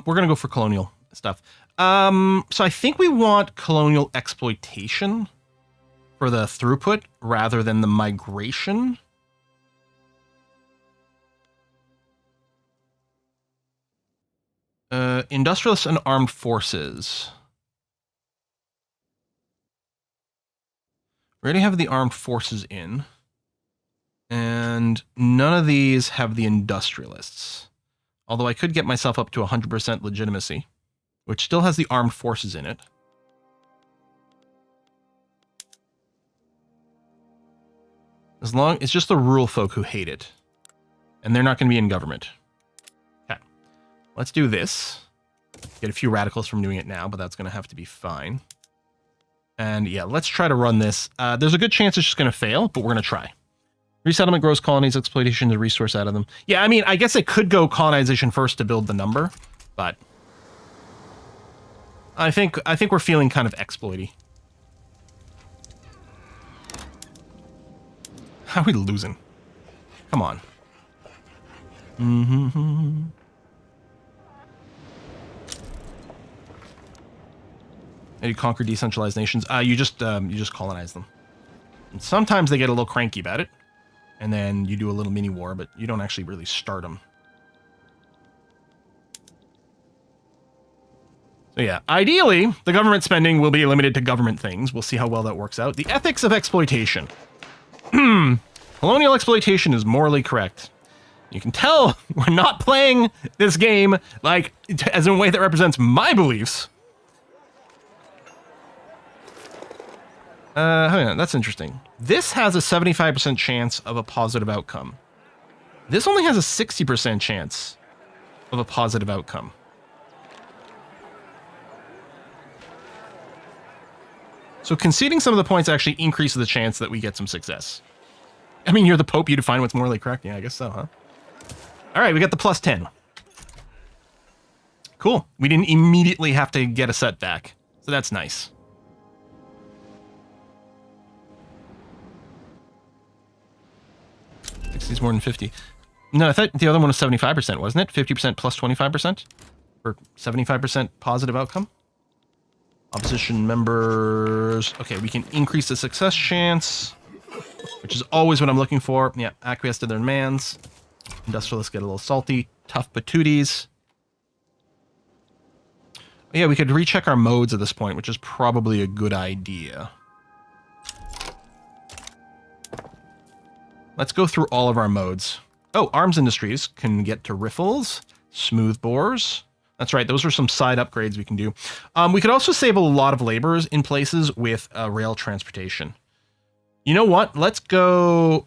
We're gonna go for colonial stuff. So I think we want colonial exploitation for the throughput rather than the migration. Industrialists and armed forces. We already have the armed forces in. And none of these have the industrialists. Although I could get myself up to 100% legitimacy, which still has the armed forces in it. As long it's just the rural folk who hate it. And they're not going to be in government. Okay. Let's do this. Get a few radicals from doing it now, but that's going to have to be fine. And yeah, let's try to run this. There's a good chance it's just going to fail, but we're going to try. Resettlement grows colonies, exploitation the resource out of them. Yeah, I mean, I guess it could go colonization first to build the number, but I think we're feeling kind of exploity. How are we losing? Come on. How do you conquer decentralized nations? You just colonize them. And sometimes they get a little cranky about it. And then you do a little mini war, but you don't actually really start them. So yeah, ideally, the government spending will be limited to government things. We'll see how well that works out. The ethics of exploitation. Colonial exploitation is morally correct. You can tell we're not playing this game like as in a way that represents my beliefs. Hang on, that's interesting. This has a 75% chance of a positive outcome. This only has a 60% chance of a positive outcome. So conceding some of the points actually increases the chance that we get some success. I mean, you're the Pope, you define what's morally correct. Yeah, I guess so, huh? All right, we got the plus 10. Cool. We didn't immediately have to get a setback, so that's nice. Is more than 50. No, I thought the other one was 75%, wasn't it? 50% plus 25%? Or 75% positive outcome? Opposition members. Okay, we can increase the success chance, which is always what I'm looking for. Yeah, acquiesce to their demands. Industrialists get a little salty. Tough patooties. Yeah, we could recheck our modes at this point, which is probably a good idea. Let's go through all of our modes. Oh, arms industries can get to riffles, smooth bores. That's right, those are some side upgrades we can do. We could also save a lot of laborers in places with rail transportation. You know what? Let's go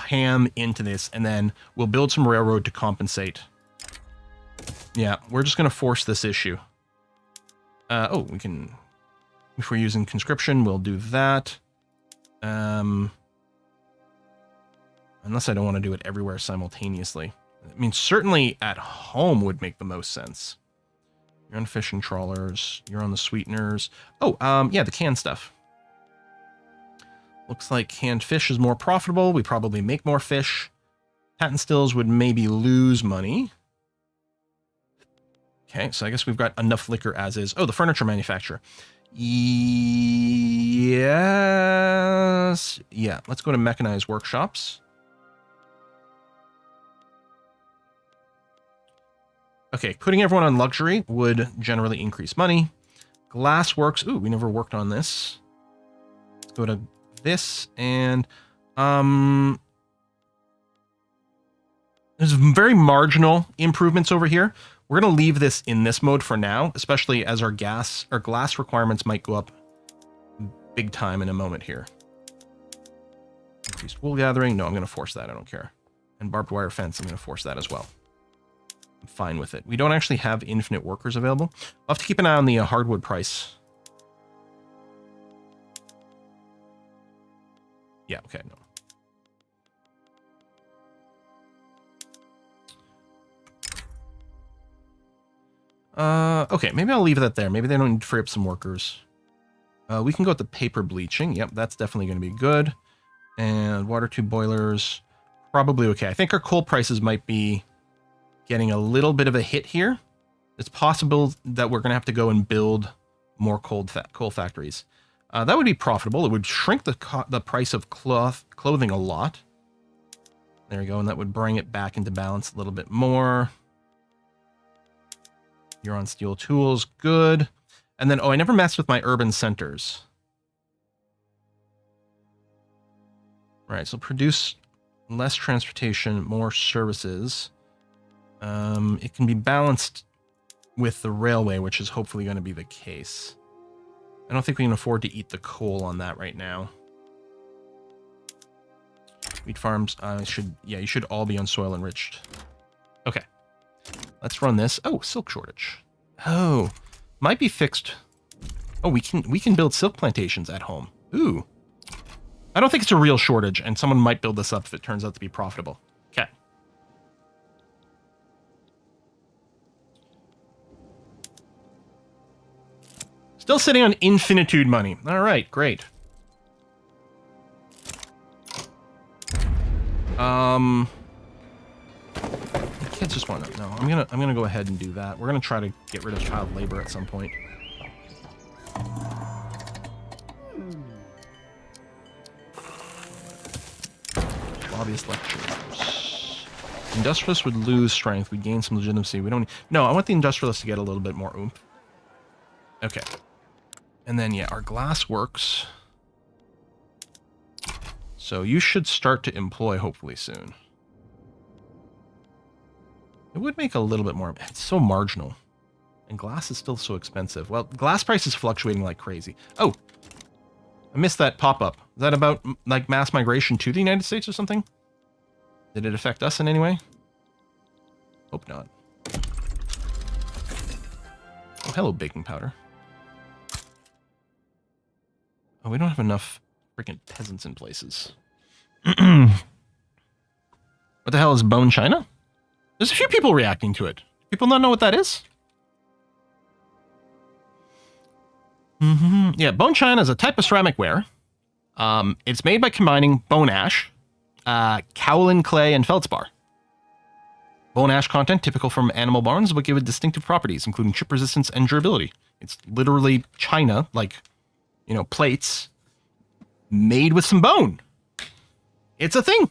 ham into this, and then we'll build some railroad to compensate. Yeah, we're just going to force this issue. Oh, we can... If we're using conscription, we'll do that. Unless I don't want to do it everywhere simultaneously. I mean, certainly at home would make the most sense. You're on fishing trawlers. You're on the sweeteners. Oh, yeah, the canned stuff. Looks like canned fish is more profitable. We probably make more fish. Patent stills would maybe lose money. Okay, so I guess we've got enough liquor as is. Oh, the furniture manufacturer. Yes. Yeah, let's go to mechanized workshops. Okay, putting everyone on luxury would generally increase money. Glassworks. Ooh, we never worked on this. Let's go to this, and there's very marginal improvements over here. We're going to leave this in this mode for now, especially as our glass requirements might go up big time in a moment here. Increased wool gathering. No, I'm going to force that. I don't care. And barbed wire fence, I'm going to force that as well. I'm fine with it. We don't actually have infinite workers available. I'll have to keep an eye on the hardwood price. Yeah, okay, no. Okay, maybe I'll leave that there. Maybe they don't need to free up some workers. We can go with the paper bleaching. Yep, that's definitely going to be good. And water tube boilers, probably okay. I think our coal prices might be getting a little bit of a hit here. It's possible that we're going to have to go and build more coal factories. That would be profitable. It would shrink the price of clothing a lot. There we go, and that would bring it back into balance a little bit more. You're on steel tools, good. And then, oh, I never messed with my urban centers. Right, so produce less transportation, more services. It can be balanced with the railway, which is hopefully going to be the case. I don't think we can afford to eat the coal on that right now. Wheat farms, you should all be on soil enriched. Okay. Let's run this. Oh, silk shortage. Oh, might be fixed. Oh, we can build silk plantations at home. Ooh. I don't think it's a real shortage, and someone might build this up if it turns out to be profitable. Okay. Still sitting on infinitude money. All right, great. Kids just want to. No, I'm gonna go ahead and do that. We're gonna try to get rid of child labor at some point. Lobbyist lectures. Industrialists would lose strength. We'd gain some legitimacy. We don't. No, I want the industrialists to get a little bit more oomph. Okay. And then yeah, our glass works. So you should start to employ hopefully soon. It would make a little bit more. It's so marginal. And glass is still so expensive. Well, glass price is fluctuating like crazy. Oh, I missed that pop-up. Is that about like mass migration to the United States or something? Did it affect us in any way? Hope not. Oh, hello, baking powder. Oh, we don't have enough freaking peasants in places. What the hell is bone china? There's a few people reacting to it. People not know what that is? Yeah, bone china is a type of ceramic ware. It's made by combining bone ash, kaolin clay, and feldspar. Bone ash content, typical from animal bones, but give it distinctive properties, including chip resistance and durability. It's literally china, like, you know, plates made with some bone. It's a thing.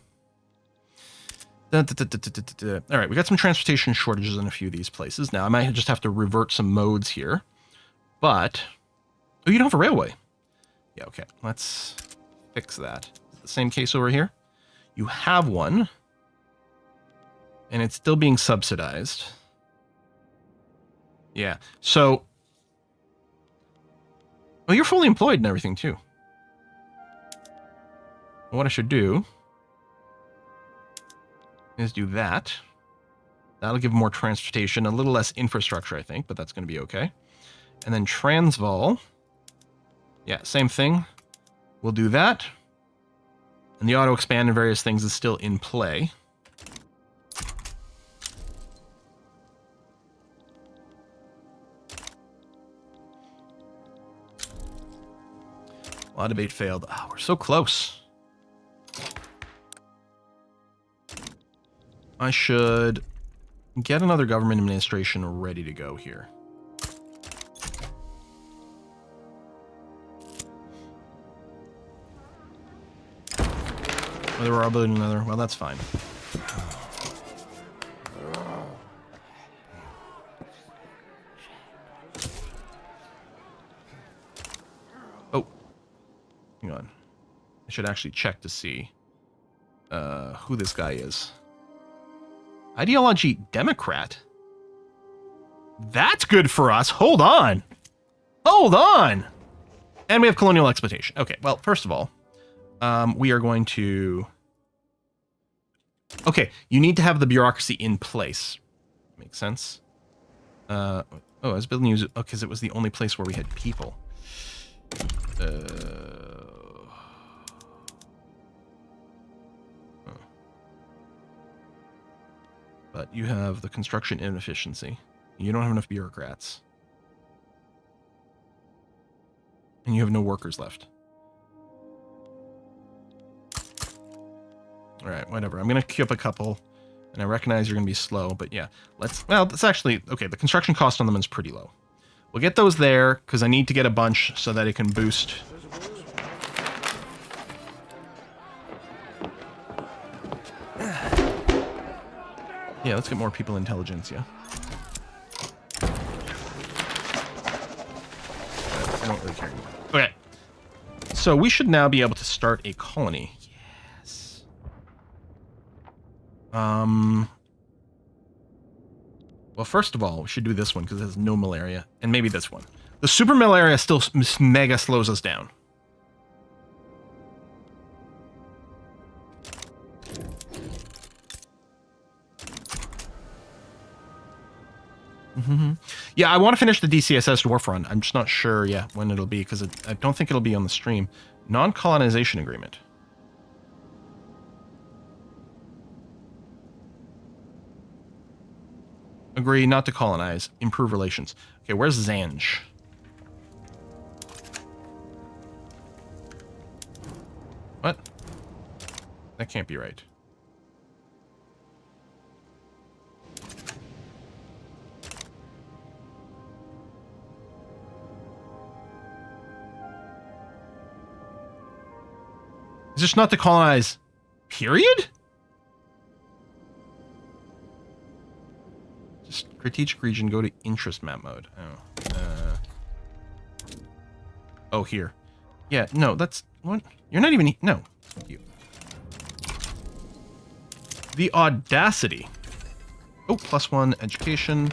All right, we got some transportation shortages in a few of these places. Now, I might just have to revert some modes here. But, oh, you don't have a railway. Yeah, okay, let's fix that. Is it the same case over here? You have one, and it's still being subsidized. Yeah, so, oh, you're fully employed and everything, too. What I should do is do that. That'll give more transportation, a little less infrastructure, I think, but that's going to be okay. And then Transvaal. Yeah, same thing. We'll do that. And the auto expand and various things is still in play. Law debate failed. Oh, we're so close. I should get another government administration ready to go here. Whether we're building another, well, that's fine. Oh, hang on. I should actually check to see who this guy is. Ideology Democrat? That's good for us. Hold on. Hold on. And we have colonial exploitation. Okay, well, first of all, we are going to... Okay, you need to have the bureaucracy in place. Makes sense. Oh, I was building you because it was the only place where we had people. But you have the construction inefficiency. You don't have enough bureaucrats. And you have no workers left. Alright, whatever. I'm going to queue up a couple. And I recognize you're going to be slow, but yeah. Well, it's actually... Okay, the construction cost on them is pretty low. We'll get those there, because I need to get a bunch so that it can boost... Yeah, let's get more people intelligence, yeah. I don't really care anymore. Okay. So we should now be able to start a colony. Yes. Well, first of all, we should do this one because it has no malaria. And maybe this one. The super malaria still mega slows us down. Yeah, I want to finish the DCSS Dwarf Run. I'm just not sure, yeah, when it'll be, because I don't think it'll be on the stream. Non-colonization agreement. Agree not to colonize. Improve relations. Okay, where's Zanj? What? That can't be right. Is this not to colonize? Period? Just strategic region, go to interest map mode. Oh. Oh, here. Yeah, no, that's... What? You're not even... No. You. The audacity. Oh, +1 education.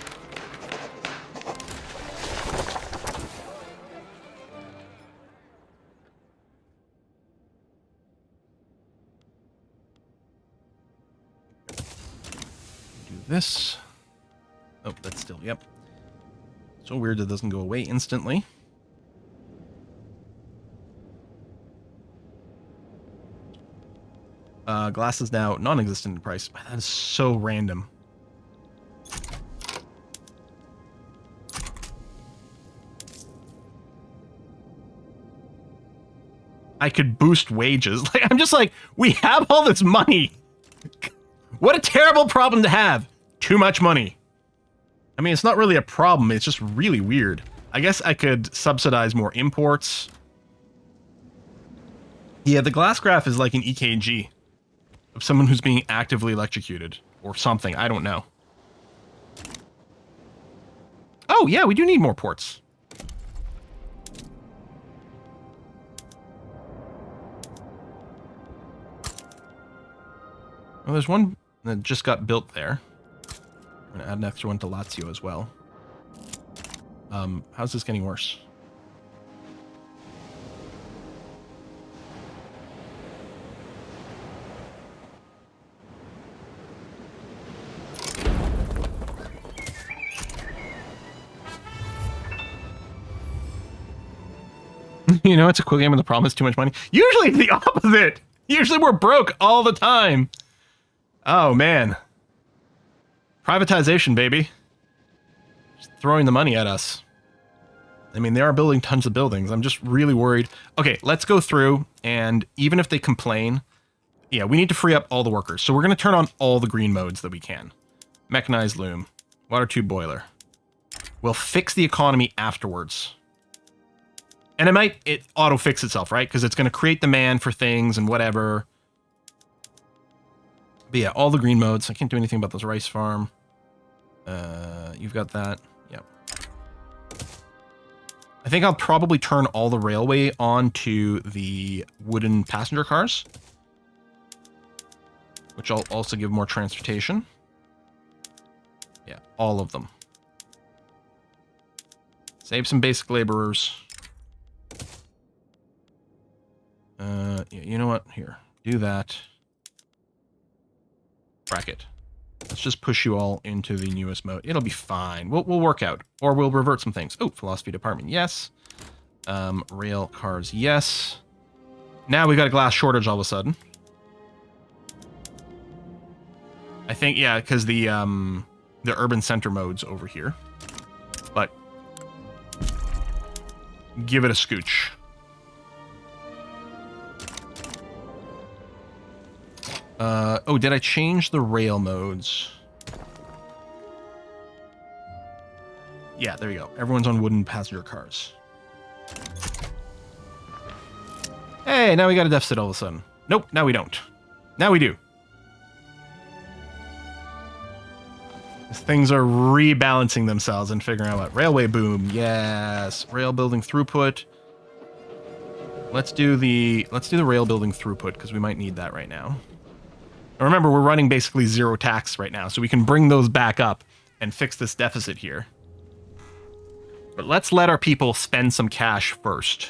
This. Oh, that's still, yep. So weird it doesn't go away instantly. Glass is now non-existent in price. That is so random. I could boost wages. Like, I'm just like, we have all this money. What a terrible problem to have. Too much money. I mean, it's not really a problem. It's just really weird. I guess I could subsidize more imports. Yeah, the glass graph is like an EKG of someone who's being actively electrocuted or something. I don't know. Oh, yeah, we do need more ports. Well, there's one that just got built there. I'm going to add an extra one to Lazio as well. How's this getting worse? You know, it's a quick game with the problem is too much money. Usually the opposite. Usually we're broke all the time. Oh, man. Privatization, baby. Just throwing the money at us. I mean, they are building tons of buildings. I'm just really worried. Okay, let's go through, and even if they complain, yeah, we need to free up all the workers. So we're going to turn on all the green modes that we can. Mechanized loom. Water tube boiler. We'll fix the economy afterwards. And it auto-fix itself, right? Because it's going to create demand for things and whatever. But yeah, all the green modes. I can't do anything about this rice farm. You've got that. Yep. I think I'll probably turn all the railway onto the wooden passenger cars. Which I'll also give more transportation. Yeah, all of them. Save some basic laborers. Yeah, you know what? Here, do that. Bracket. Let's just push you all into the newest mode. It'll be fine. We'll work out. Or we'll revert some things. Oh, philosophy department, yes. Rail cars, yes. Now we got a glass shortage all of a sudden. I think, yeah, because the urban center mode's over here. But give it a scooch. Oh, did I change the rail modes? Yeah, there you go. Everyone's on wooden passenger cars. Hey, now we got a deficit all of a sudden. Nope, now we don't. Now we do. Things are rebalancing themselves and figuring out what. Railway boom, yes. Rail building throughput. Let's do the rail building throughput because we might need that right now. And remember, we're running basically zero tax right now, so we can bring those back up and fix this deficit here. But let's let our people spend some cash first.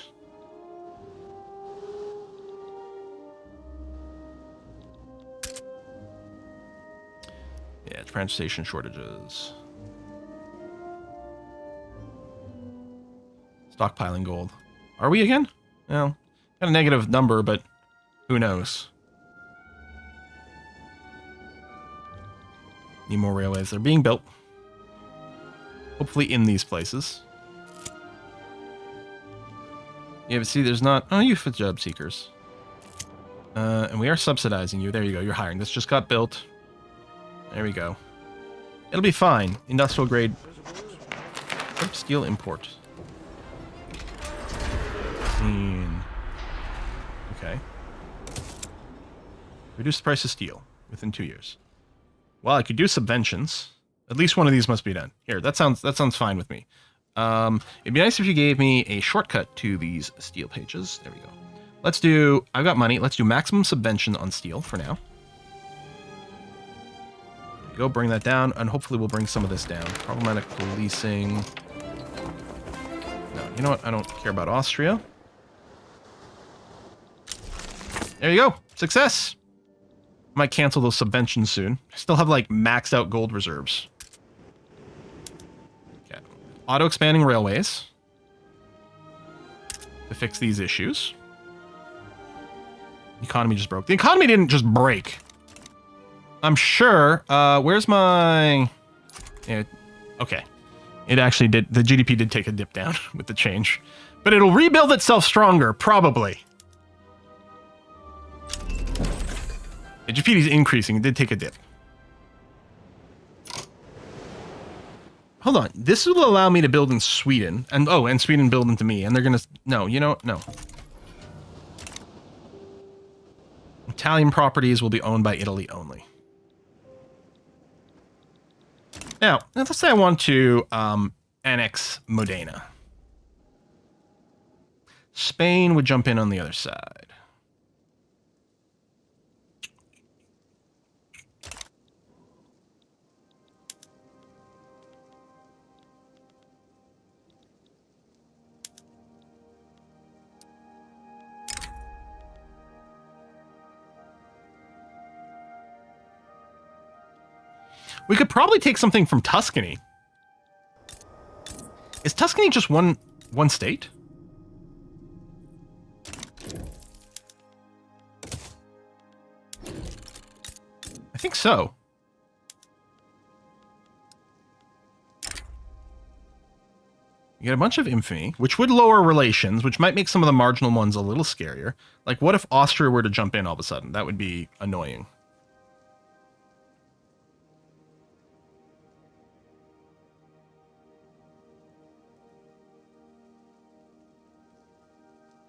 Yeah, transportation shortages. Stockpiling gold. Are we again? Well, got a negative number, but who knows? Need more railways. They're being built. Hopefully in these places. Yeah, but see, there's not... Oh, you for job seekers. And we are subsidizing you. There you go. You're hiring. This just got built. There we go. It'll be fine. Industrial grade. Steel import. Okay. Reduce the price of steel within 2 years. Well, I could do subventions. At least one of these must be done. Here, that sounds fine with me. It'd be nice if you gave me a shortcut to these steel pages. There we go. Let's do... I've got money. Let's do maximum subvention on steel for now. There we go. Bring that down, and hopefully we'll bring some of this down. Problematic policing. No, you know what? I don't care about Austria. There you go. Success! Might cancel those subventions soon. I still have, like, maxed out gold reserves. Okay. Auto-expanding railways. To fix these issues. The economy just broke. The economy didn't just break. I'm sure. Where's my... Yeah, okay. It actually did... The GDP did take a dip down with the change. But it'll rebuild itself stronger, probably. The GDP is increasing. It did take a dip. Hold on. This will allow me to build in Sweden. And oh, and Sweden build into me. And they're going to... No, you know what? No. Italian properties will be owned by Italy only. Now, let's say I want to annex Modena. Spain would jump in on the other side. We could probably take something from Tuscany. Is Tuscany just one state? I think so. You get a bunch of infamy, which would lower relations, which might make some of the marginal ones a little scarier. Like, what if Austria were to jump in all of a sudden? That would be annoying.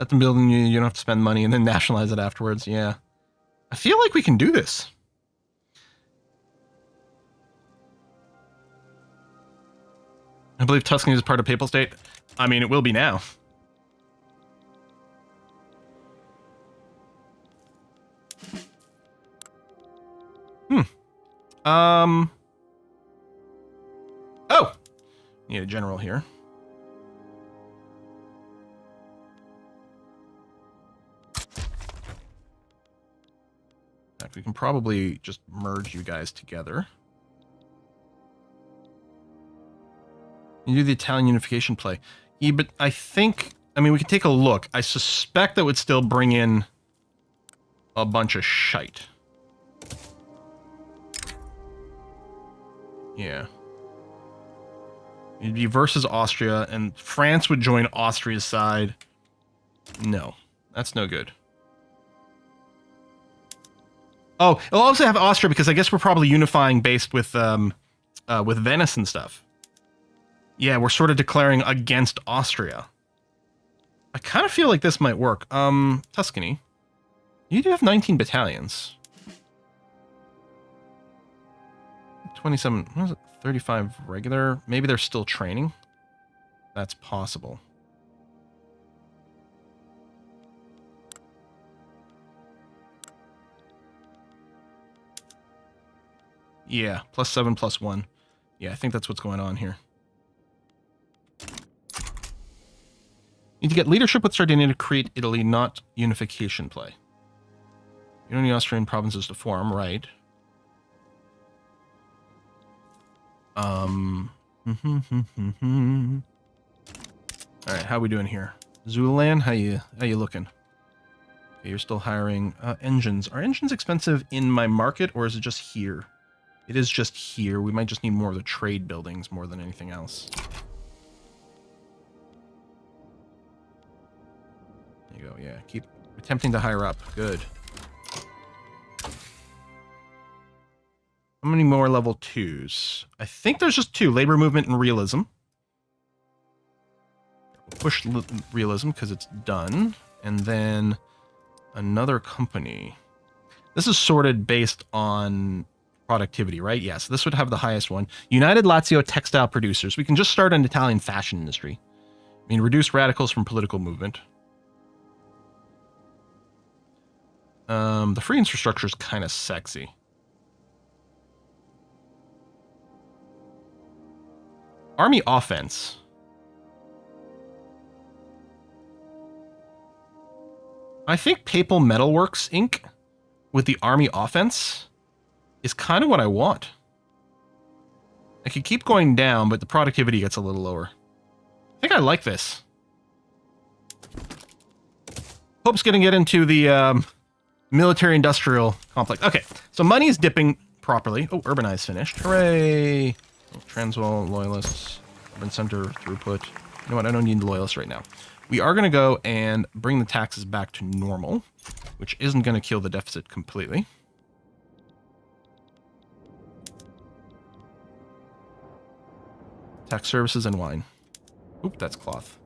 Let them build in you, you don't have to spend money and then nationalize it afterwards. Yeah. I feel like we can do this. I believe Tuscany is part of Papal State. I mean, it will be now. Oh! Need a general here. We can probably just merge you guys together. You do the Italian unification play. Yeah, but I think, I mean, we can take a look. I suspect that would still bring in a bunch of shite. Yeah. It'd be versus Austria, and France would join Austria's side. No, that's no good. Oh, it'll also have Austria because I guess we're probably unifying based with Venice and stuff. Yeah, we're sort of declaring against Austria. I kind of feel like this might work. Tuscany. You do have 19 battalions. 27, what is it? 35 regular. Maybe they're still training. That's possible. Yeah, +7, +1. Yeah, I think that's what's going on here. Need to get leadership with Sardinia to create Italy, not unification play. You don't need Austrian provinces to form, right? Alright, how we doing here? Zululand, how you looking? Okay, you're still hiring engines. Are engines expensive in my market, or is it just here? It is just here. We might just need more of the trade buildings more than anything else. There you go, yeah. Keep attempting to hire up. Good. How many more level 2s? I think there's just 2. Labor movement and realism. We'll push realism because it's done. And then another company. This is sorted based on productivity, right? Yes, yeah, so this would have the highest one. United Lazio Textile Producers. We can just start an Italian fashion industry. I mean, reduce radicals from political movement. The free infrastructure is kind of sexy. Army offense. I think Papal Metalworks Inc. with the army offense is kind of what I want. I could keep going down, but the productivity gets a little lower. I think I like this. Hope's gonna get into the military-industrial complex. Okay, so money is dipping properly. Oh, urbanize finished. Hooray! Transvaal, loyalists, urban center, throughput. You know what? I don't need loyalists right now. We are going to go and bring the taxes back to normal, which isn't going to kill the deficit completely. Tax services and wine. Oop, that's cloth.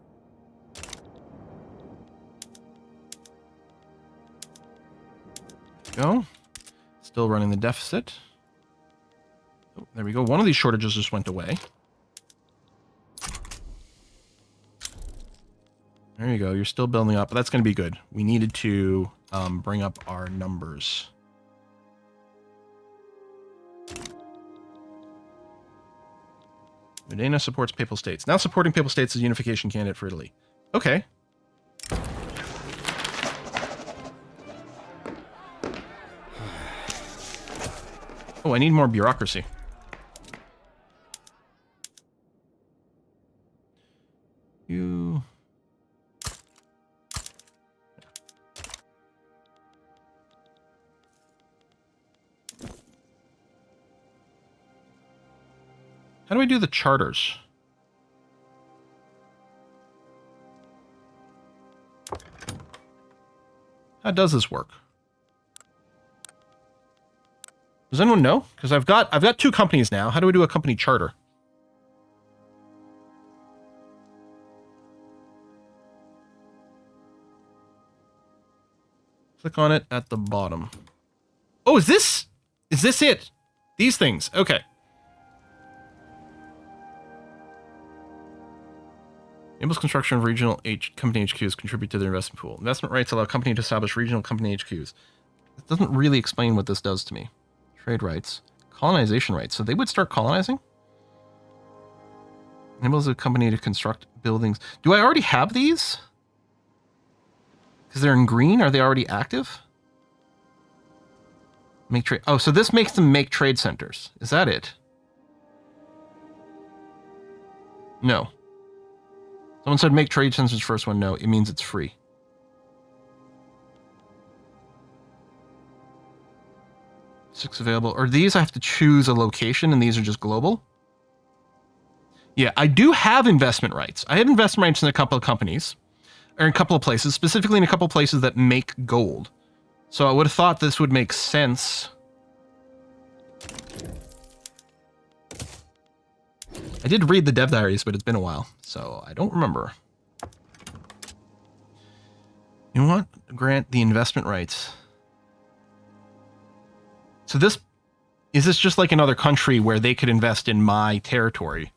Go. Still running the deficit. Oh, there we go. One of these shortages just went away. There you go. You're still building up, but that's going to be good. We needed to bring up our numbers. Modena supports Papal States. Now supporting Papal States as unification candidate for Italy. Okay. Oh, I need more bureaucracy. You... How do I do the charters? How does this work? Does anyone know? Because I've got 2 companies now. How do we do a company charter? Click on it at the bottom. Oh, is this it? These things. Okay. Enables construction of regional company HQs contribute to their investment pool. Investment rights allow company to establish regional company HQs. It doesn't really explain what this does to me. Trade rights. Colonization rights. So they would start colonizing? Enables a company to construct buildings. Do I already have these? Because they're in green? Are they already active? Make trade. Oh, so this makes them make trade centers. Is that it? No. Someone said make trade sensors first one. No, it means it's free. Six available. Or these I have to choose a location and these are just global? Yeah, I do have investment rights. I have investment rights in a couple of companies. Or in a couple of places. Specifically in a couple of places that make gold. So I would have thought this would make sense. I did read the dev diaries, but it's been a while, so I don't remember. You want to grant the investment rights. So this, is this just like another country where they could invest in my territory?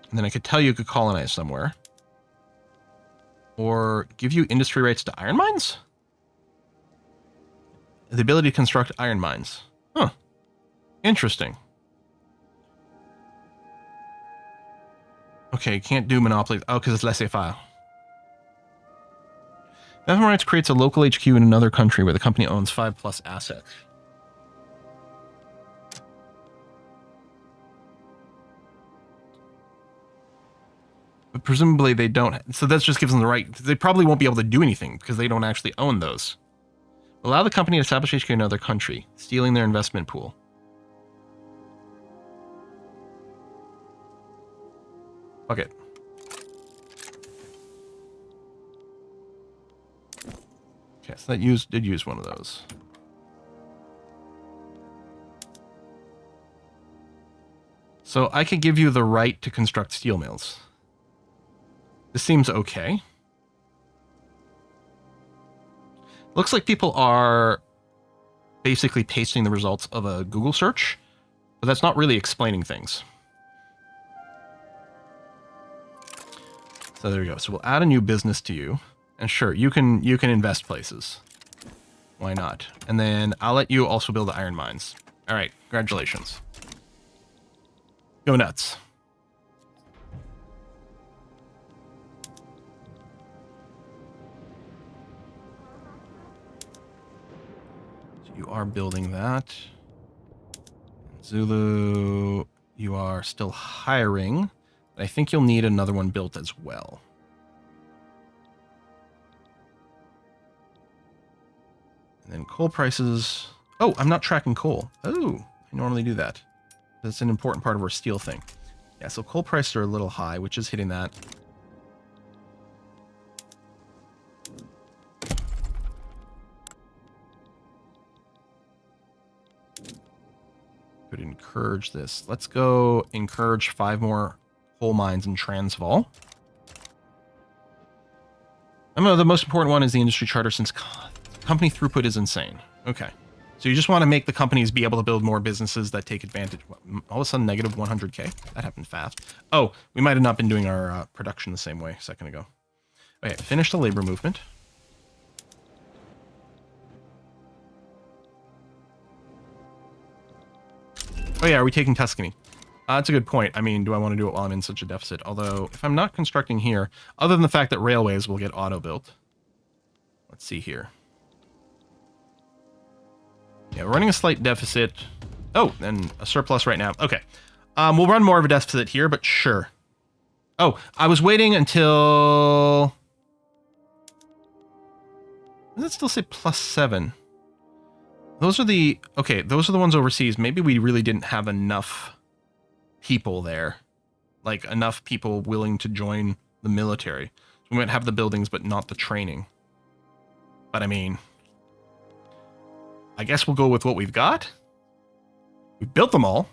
And then I could tell you could colonize somewhere. Or give you industry rights to iron mines? The ability to construct iron mines. Huh. Interesting. Okay, can't do monopoly. Oh, because it's laissez-faire. Investment rights creates a local HQ in another country where the company owns 5+ assets. But presumably they don't. So that just gives them the right. They probably won't be able to do anything because they don't actually own those. Allow the company to establish HQ in another country, stealing their investment pool. Fuck it. Okay, so that did use one of those. So I could give you the right to construct steel mills. This seems okay. Looks like people are basically pasting the results of a Google search, but that's not really explaining things. So there we go. So we'll add a new business to you. And sure, you can invest places. Why not? And then I'll let you also build iron mines. All right, congratulations. Go nuts. You are building that. Zulu, you are still hiring. But I think you'll need another one built as well. And then coal prices. Oh, I'm not tracking coal. Oh, I normally do that. That's an important part of our steel thing. Yeah, so coal prices are a little high, which is hitting that. Could encourage this. Let's go encourage 5 more coal mines in Transvaal. I know the most important one is the industry charter since company throughput is insane. Okay. So you just want to make the companies be able to build more businesses that take advantage. All of a sudden, negative 100K. That happened fast. Oh, we might have not been doing our production the same way a second ago. Okay, finish the labor movement. Oh yeah, are we taking Tuscany? That's a good point. I mean, do I want to do it while I'm in such a deficit? Although, if I'm not constructing here, other than the fact that railways will get auto-built. Let's see here. Yeah, we're running a slight deficit. Oh, and a surplus right now. Okay. We'll run more of a deficit here, but sure. Oh, I was waiting until... Does it still say +7? Those are the... Okay, those are the ones overseas. Maybe we really didn't have enough people there. Like, enough people willing to join the military. So we might have the buildings, but not the training. But I mean... I guess we'll go with what we've got. We built them all.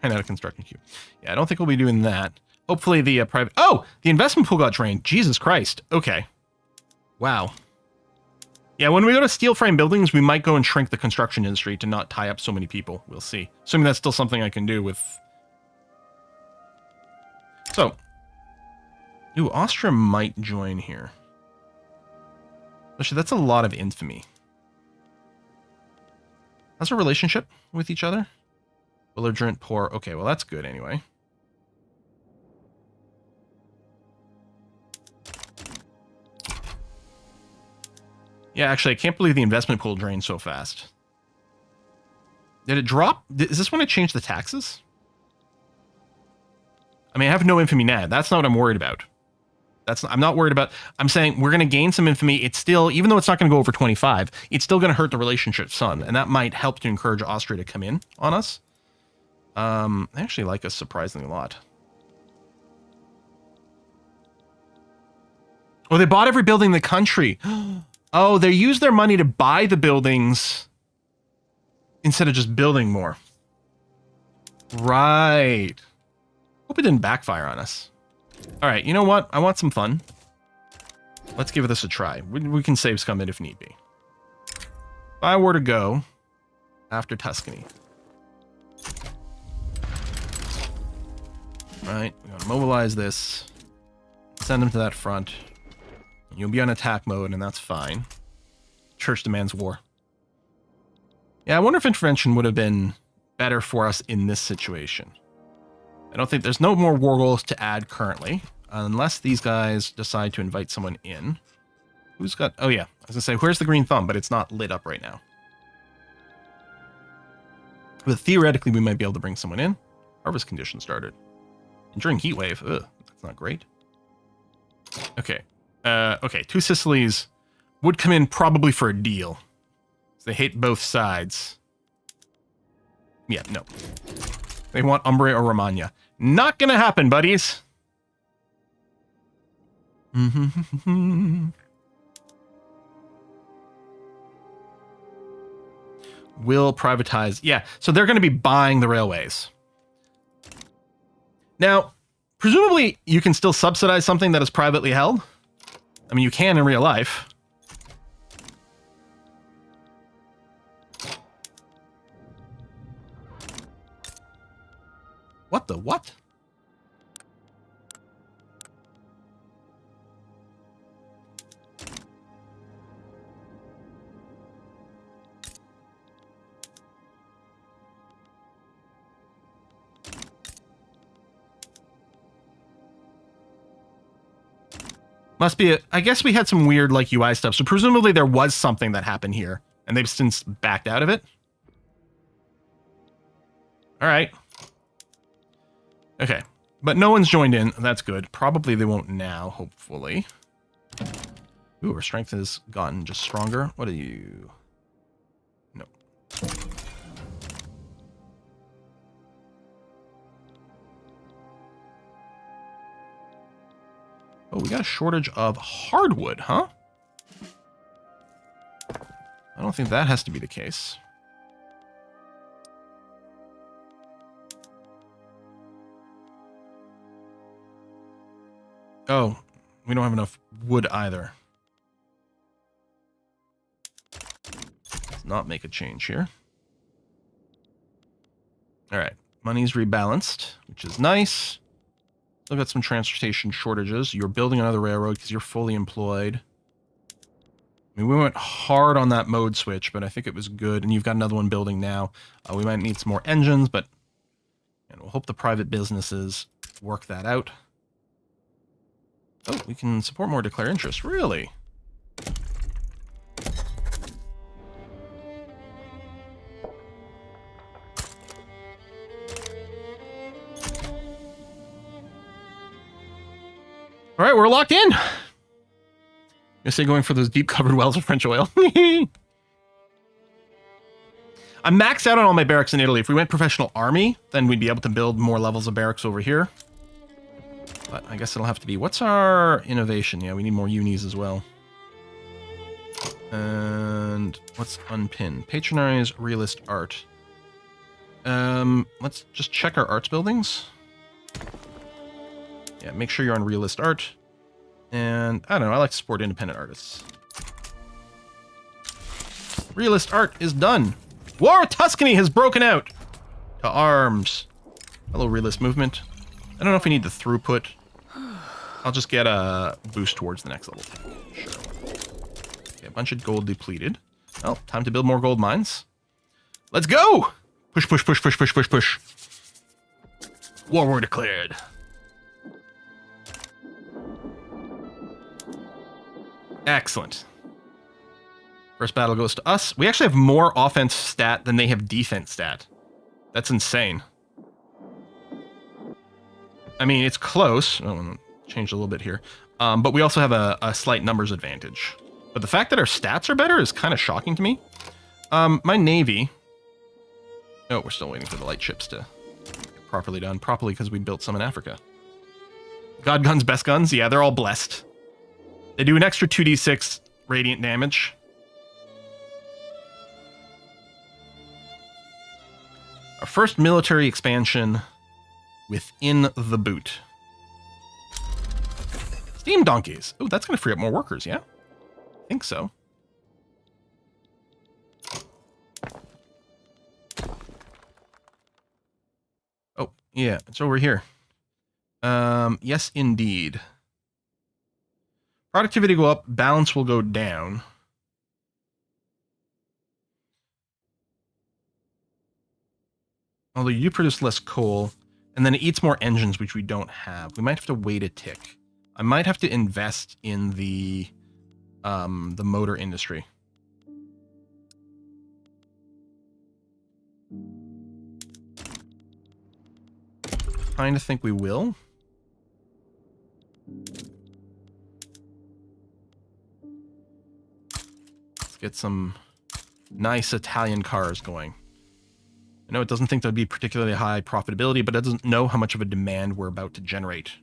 And out of construction queue. Yeah, I don't think we'll be doing that. Hopefully the private... Oh! The investment pool got drained. Jesus Christ. Okay. Wow. Yeah, when we go to steel frame buildings, we might go and shrink the construction industry to not tie up so many people. We'll see. Assuming that's still something I can do with... So. Ooh, Austria might join here. Actually, that's a lot of infamy. How's our relationship with each other? Belligerent, poor. Okay, well, that's good anyway. Yeah, actually, I can't believe the investment pool drained so fast. Did it drop? Is this when it changed the taxes? I mean, I have no infamy now. That's not what I'm worried about. I'm not worried about... I'm saying we're going to gain some infamy. It's still... Even though it's not going to go over 25, it's still going to hurt the relationship some. And that might help to encourage Austria to come in on us. They actually like us surprisingly a lot. Oh, they bought every building in the country. Oh, they used their money to buy the buildings instead of just building more. Right. Hope it didn't backfire on us. All right, you know what? I want some fun. Let's give this a try. We can save scum it if need be. If I were to go after Tuscany. Right, we gotta mobilize this. Send them to that front. You'll be on attack mode, and that's fine. Church demands war. Yeah, I wonder if intervention would have been better for us in this situation. I don't think there's no more war goals to add currently, unless these guys decide to invite someone in. Who's got... Oh, yeah. I was going to say, where's the green thumb? But it's not lit up right now. But theoretically, we might be able to bring someone in. Harvest condition started. And during heat wave. Ugh, that's not great. Okay. Okay, two Sicilies would come in probably for a deal. They hate both sides. Yeah, no. They want Umbria or Romagna. Not gonna happen, buddies. Will privatize. Yeah, so they're gonna be buying the railways. Now, presumably you can still subsidize something that is privately held. I mean, you can in real life. What the what? Must be I guess we had some weird like UI stuff. So presumably there was something that happened here and they've since backed out of it. All right. Okay. But no one's joined in. That's good. Probably they won't now, hopefully. Ooh, our strength has gotten just stronger. What are you? No. Oh, we got a shortage of hardwood, huh? I don't think that has to be the case. Oh, we don't have enough wood either. Let's not make a change here. All right, money's rebalanced, which is nice. Still got some transportation shortages. You're building another railroad because you're fully employed. I mean, we went hard on that mode switch, but I think it was good. And you've got another one building now. We might need some more engines, but we'll hope the private businesses work that out. Oh, we can support more declare interest. Really? All right, we're locked in. I say going for those deep covered wells of French oil. I'm maxed out on all my barracks in Italy. If we went professional army, then we'd be able to build more levels of barracks over here. But I guess it'll have to be... What's our innovation? Yeah, we need more unis as well. And let's unpin. Patronize realist art. Let's just check our arts buildings. Yeah, make sure you're on realist art. And I don't know, I like to support independent artists. Realist art is done. War of Tuscany has broken out. To arms. Hello, realist movement. I don't know if we need the throughput. I'll just get a boost towards the next level. Sure. Okay, a bunch of gold depleted. Well, time to build more gold mines. Let's go! Push, push, push, push, push, push, push. War declared. Excellent. First battle goes to us. We actually have more offense stat than they have defense stat. That's insane. I mean, it's close. Oh, I'm changed a little bit here. But we also have a slight numbers advantage. But the fact that our stats are better is kind of shocking to me. My navy... Oh, we're still waiting for the light ships to get properly done. Properly because we built some in Africa. God guns, best guns? Yeah, they're all blessed. They do an extra 2d6 radiant damage. Our first military expansion within the boot. Steam donkeys. Oh, that's going to free up more workers, yeah? I think so. Oh, yeah, it's over here. Yes, indeed. Productivity go up, balance will go down. Although you produce less coal, and then it eats more engines, which we don't have. We might have to wait a tick. I might have to invest in the motor industry. Kind of think we will. Let's get some nice Italian cars going. I know it doesn't think there'd be particularly high profitability, but it doesn't know how much of a demand we're about to generate.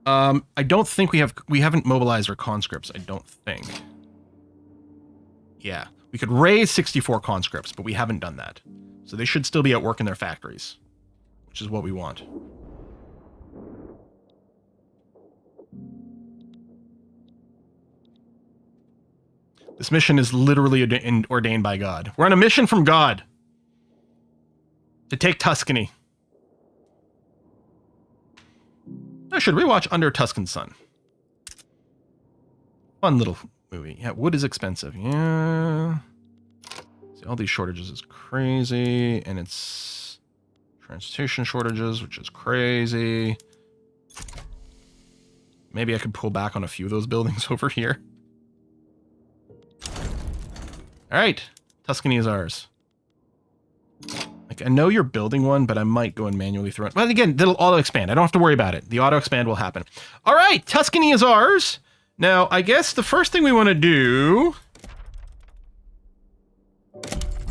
I don't think we haven't mobilized our conscripts, I don't think. Yeah, we could raise 64 conscripts, but we haven't done that. So they should still be at work in their factories, which is what we want. This mission is literally ordained by God. We're on a mission from God to take Tuscany. I should rewatch Under Tuscan Sun. Fun little movie. Yeah, wood is expensive. Yeah. See, all these shortages is crazy, and it's transportation shortages, which is crazy. Maybe I could pull back on a few of those buildings over here. All right, Tuscany is ours. Like, I know you're building one, but I might go and manually throw it. But again, it'll auto-expand. I don't have to worry about it. The auto-expand will happen. All right, Tuscany is ours. Now, I guess the first thing we want to do...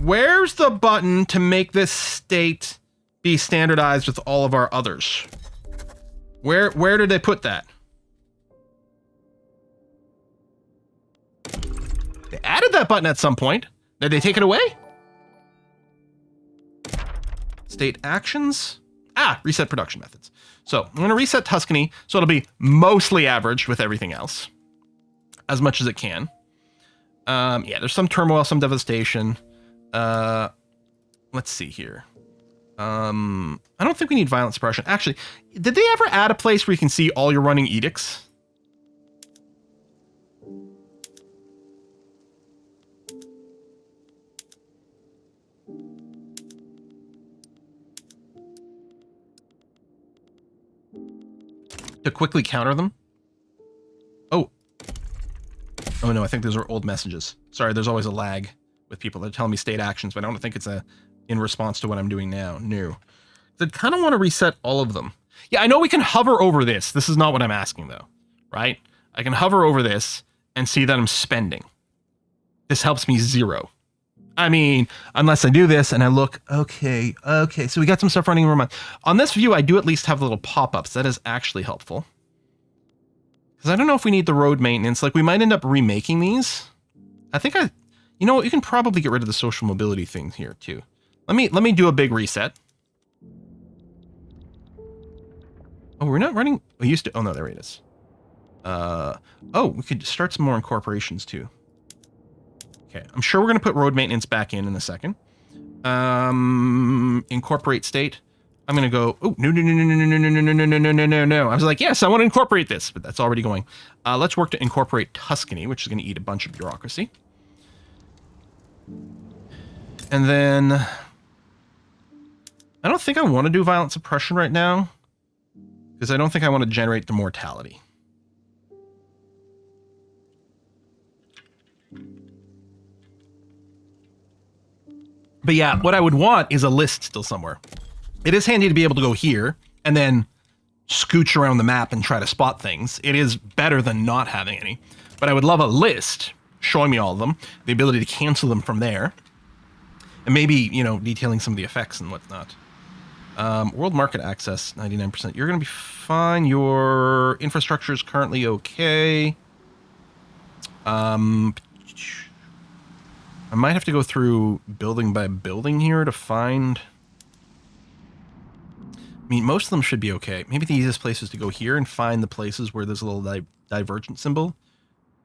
Where's the button to make this state be standardized with all of our others? Where did they put that? They added that button at some point. Did they take it away? State actions. Ah, reset production methods. So I'm going to reset Tuscany, so it'll be mostly average with everything else, as much as it can. Yeah, there's some turmoil, some devastation. Let's see here. I don't think we need violent suppression. Actually, did they ever add a place where you can see all your running edicts? To quickly counter them? Oh. Oh no, I think those are old messages. Sorry, there's always a lag with people that are telling me state actions, but I don't think it's in response to what I'm doing now. No. I kind of want to reset all of them. Yeah, I know we can hover over this. This is not what I'm asking, though. Right? I can hover over this and see that I'm spending. This helps me zero. I mean, unless I do this and I look, okay, so we got some stuff running over my... On this view, I do at least have little pop-ups. That is actually helpful. Because I don't know if we need the road maintenance. Like, we might end up remaking these. I think you know what, you can probably get rid of the social mobility thing here, too. Let me do a big reset. Oh, we're not running... We used to... Oh, no, there it is. Oh, we could start some more incorporations, too. Okay, I'm sure we're going to put road maintenance back in a second. Incorporate state. I'm going to go, oh, no. I was like, yes, I want to incorporate this, but that's already going. Let's work to incorporate Tuscany, which is going to eat a bunch of bureaucracy. And then, I don't think I want to do violent suppression right now, Because I don't think I want to generate the mortality. But yeah, what I would want is a list still somewhere. It is handy to be able to go here and then scooch around the map and try to spot things. It is better than not having any. But I would love a list showing me all of them, the ability to cancel them from there, and maybe, you know, detailing some of the effects and whatnot. World market access, 99%. You're going to be fine. Your infrastructure is currently okay. I might have to go through building by building here to find... I mean, most of them should be okay. Maybe the easiest place is to go here and find the places where there's a little divergent symbol.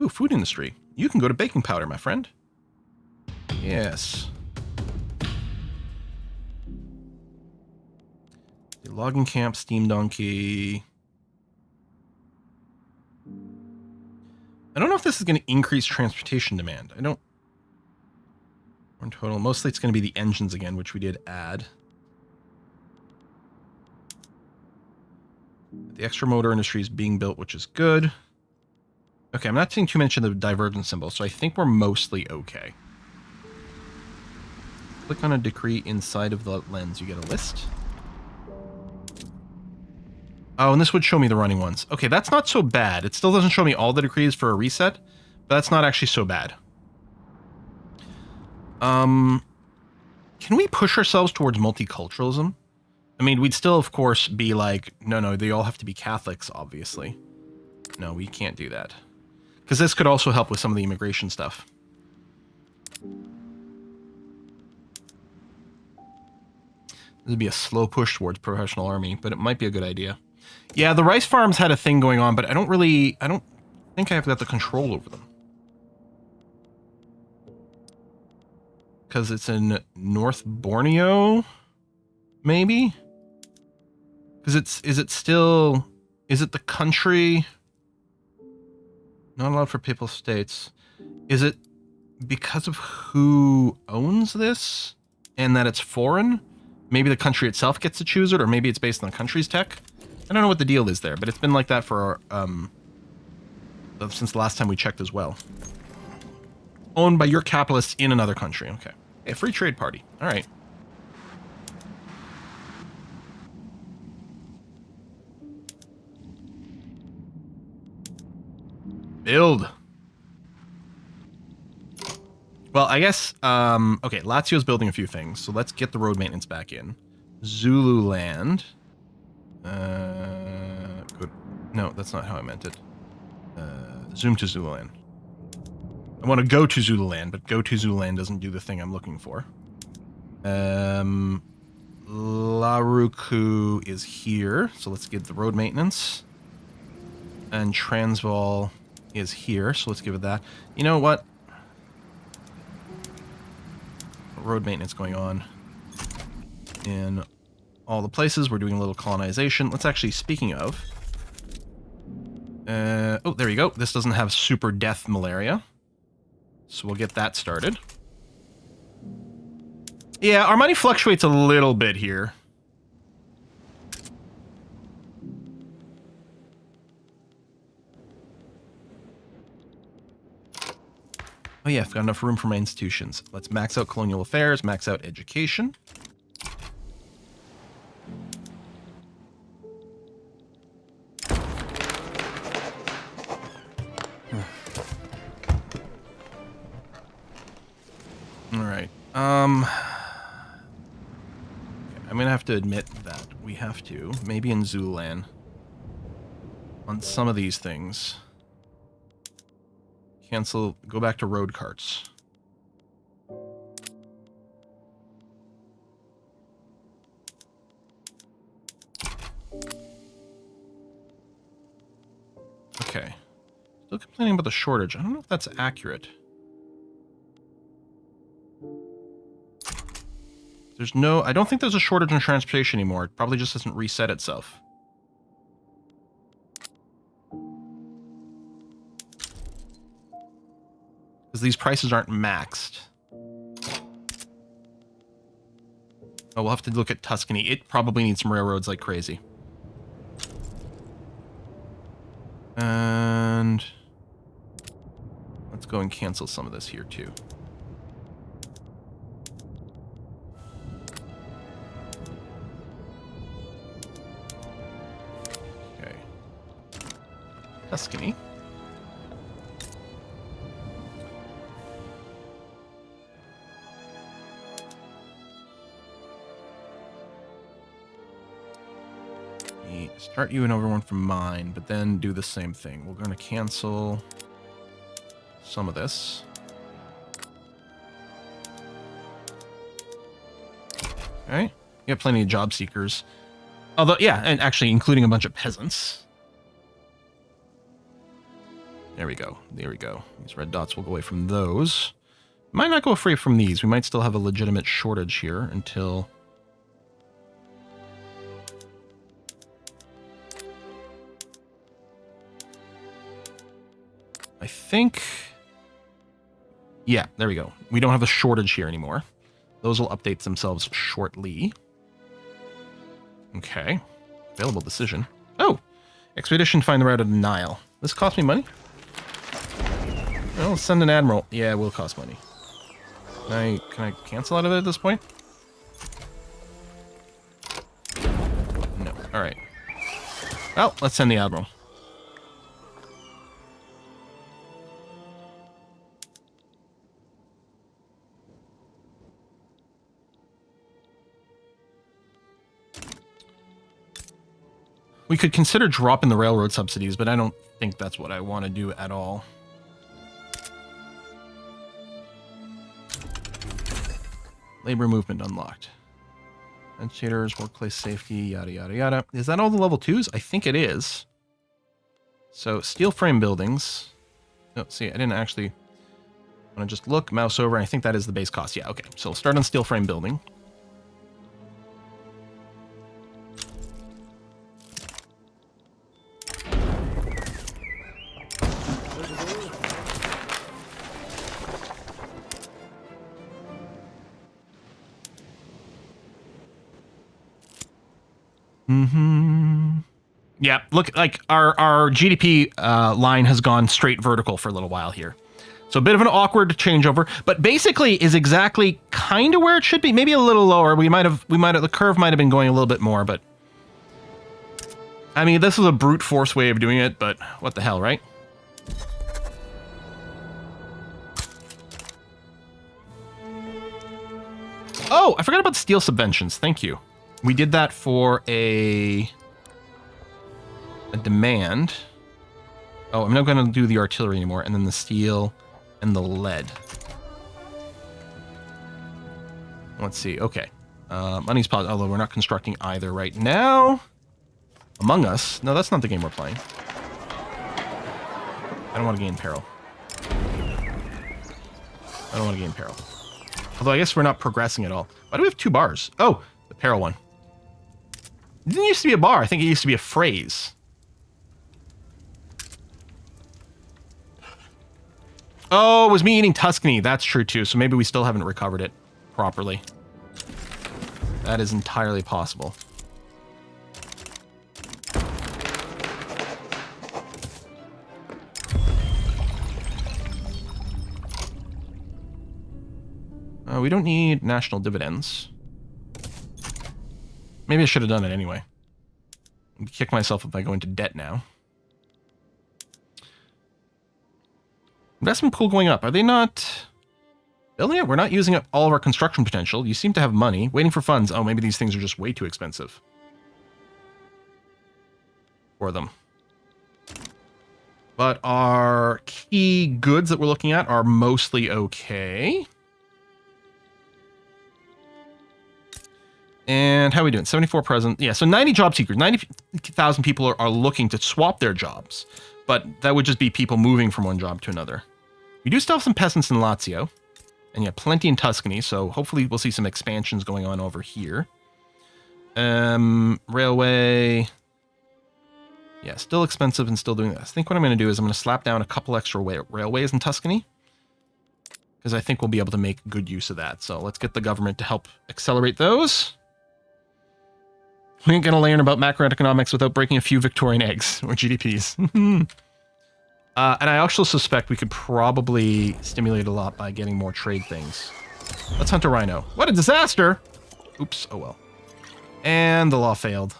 Ooh, food industry. You can go to baking powder, my friend. Yes. The logging camp, steam donkey. I don't know if this is going to increase transportation demand. I don't... In total, mostly it's going to be the engines again, which we did add. The extra motor industry is being built, which is good. Okay, I'm not seeing too much of the divergent symbol, so I think we're mostly okay. Click on a decree inside of the lens. You get a list. Oh, and this would show me the running ones. Okay, that's not so bad. It still doesn't show me all the decrees for a reset, but that's not actually so bad. Can we push ourselves towards multiculturalism? I mean, we'd still, of course, be like, no, they all have to be Catholics, obviously. No, we can't do that. Because this could also help with some of the immigration stuff. This would be a slow push towards professional army, but it might be a good idea. Yeah, the rice farms had a thing going on, but I don't think I have got the control over them. Because it's in North Borneo, maybe? Because is it the country? Not allowed for Papal states. Is it because of who owns this and that it's foreign? Maybe the country itself gets to choose it, or maybe it's based on the country's tech? I don't know what the deal is there, but it's been like that for since the last time we checked as well. Owned by your capitalists in another country. Okay. A free trade party. All right. Build. Well, I guess, okay, Lazio's building a few things, so let's get the road maintenance back in. Zululand. Good. No, that's not how I meant it. Zoom to Zululand. I want to go to Zululand, but go to Zululand doesn't do the thing I'm looking for. Laruku is here, so let's get the road maintenance. And Transvaal is here, so let's give it that. You know what? Road maintenance going on in all the places. We're doing a little colonization. Let's actually, speaking of... oh, there you go. This doesn't have super death malaria. So we'll get that started. Yeah, our money fluctuates a little bit here. Oh yeah, I've got enough room for my institutions. Let's max out colonial affairs, max out education. All right. I'm gonna have to admit that we have to, maybe in Zululand, on some of these things. Cancel, go back to road carts. Okay. Still complaining about the shortage. I don't know if that's accurate. There's no... I don't think there's a shortage in transportation anymore. It probably just hasn't reset itself. Because these prices aren't maxed. Oh, we'll have to look at Tuscany. It probably needs some railroads like crazy. And let's go and cancel some of this here too. Okay. Tuscany. Start you another one from mine, but then do the same thing. We're going to cancel some of this. Okay. You have plenty of job seekers. Although, yeah, and actually including a bunch of peasants. There we go. There we go. These red dots will go away from those. Might not go free from these. We might still have a legitimate shortage here until... I think, yeah, there we go. We don't have a shortage here anymore. Those will update themselves shortly. Okay. Available decision. Oh! Expedition to find the route of the Nile. This cost me money? Well, let's send an admiral. Yeah, it will cost money. Can I cancel out of it at this point? No. Alright. Well, let's send the admiral. We could consider dropping the railroad subsidies, but I don't think that's what I want to do at all. Labor movement unlocked. Educators, workplace safety, yada, yada, yada. Is that all the level 2s? I think it is. So, steel frame buildings. Oh, see, I didn't actually... I want to just look, mouse over, and I think that is the base cost. Yeah, okay. So, we'll start on steel frame building. Yeah, look, like our GDP line has gone straight vertical for a little while here. So a bit of an awkward changeover, but basically is exactly kind of where it should be. Maybe a little lower. The curve might have been going a little bit more, but I mean, this is a brute force way of doing it, but what the hell, right? Oh, I forgot about steel subventions. Thank you. We did that for a demand. Oh, I'm not going to do the artillery anymore, and then the steel and the lead. Let's see. Okay. Money's positive, although we're not constructing either right now. Among Us. No, that's not the game we're playing. I don't want to gain peril. I don't want to gain peril. Although I guess we're not progressing at all. Why do we have 2 bars? Oh, the peril one. It didn't used to be a bar. I think it used to be a phrase. Oh, it was me eating Tuscany. That's true, too. So maybe we still haven't recovered it properly. That is entirely possible. We don't need national dividends. Maybe I should have done it anyway. I'll kick myself if I go into debt now. Investment pool going up. Are they not building it? We're not using up all of our construction potential. You seem to have money. Waiting for funds. Oh, maybe these things are just way too expensive for them. But our key goods that we're looking at are mostly okay. And how are we doing? 74 present. Yeah, so 90 job seekers. 90,000 people are looking to swap their jobs. But that would just be people moving from one job to another. We do still have some peasants in Lazio. And yeah, plenty in Tuscany. So hopefully we'll see some expansions going on over here. Railway. Yeah, still expensive and still doing this. I think what I'm going to do is I'm going to slap down a couple extra railways in Tuscany. Because I think we'll be able to make good use of that. So let's get the government to help accelerate those. We ain't going to learn about macroeconomics without breaking a few Victorian eggs or GDPs. And I also suspect we could probably stimulate a lot by getting more trade things. Let's hunt a rhino. What a disaster! Oops, oh well. And the law failed.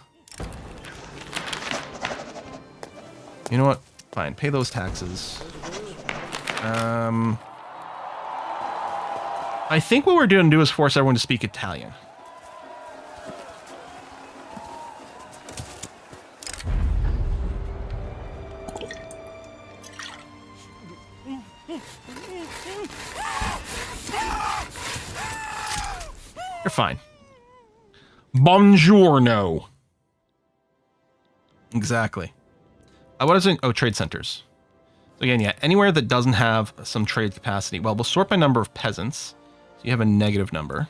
You know what? Fine, pay those taxes. I think what we're going to do is force everyone to speak Italian. You're fine. Buongiorno. Exactly. What is it? Oh, trade centers. So again, yeah, anywhere that doesn't have some trade capacity. Well, we'll sort by number of peasants. So you have a negative number.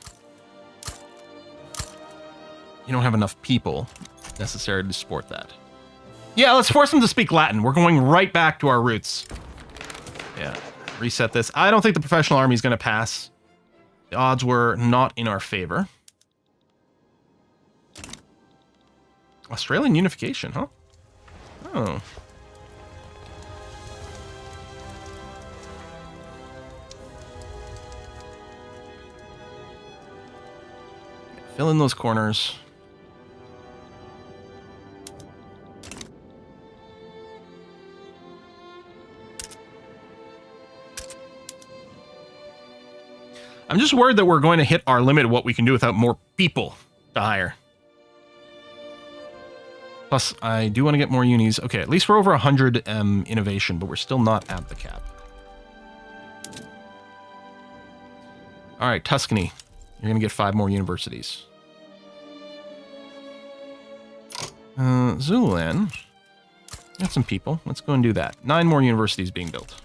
You don't have enough people necessary to support that. Yeah, let's force them to speak Latin. We're going right back to our roots. Yeah, reset this. I don't think the professional army is going to pass. The odds were not in our favor. Australian unification, huh? Oh. Fill in those corners. I'm just worried that we're going to hit our limit of what we can do without more people to hire. Plus, I do want to get more unis. Okay, at least we're over 100 innovation, but we're still not at the cap. All right, Tuscany. You're going to get 5 more universities. Zululand. Got some people. Let's go and do that. 9 more universities being built.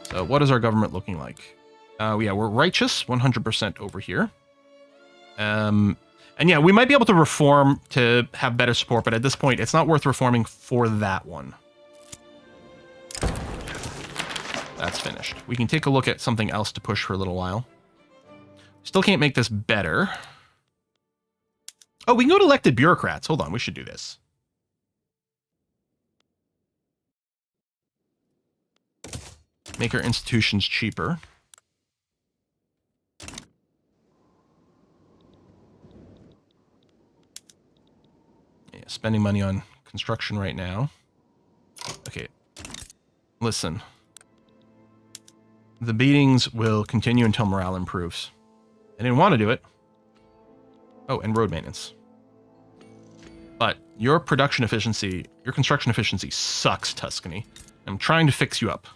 So what is our government looking like? Yeah, we're righteous, 100% over here. And yeah, we might be able to reform to have better support, but at this point, it's not worth reforming for that one. That's finished. We can take a look at something else to push for a little while. Still can't make this better. Oh, we can go to elected bureaucrats. Hold on, we should do this. Make our institutions cheaper. Yeah, spending money on construction right now. Okay, listen. The beatings will continue until morale improves. I didn't want to do it. Oh, and road maintenance. But your production efficiency, your construction efficiency sucks, Tuscany. I'm trying to fix you up.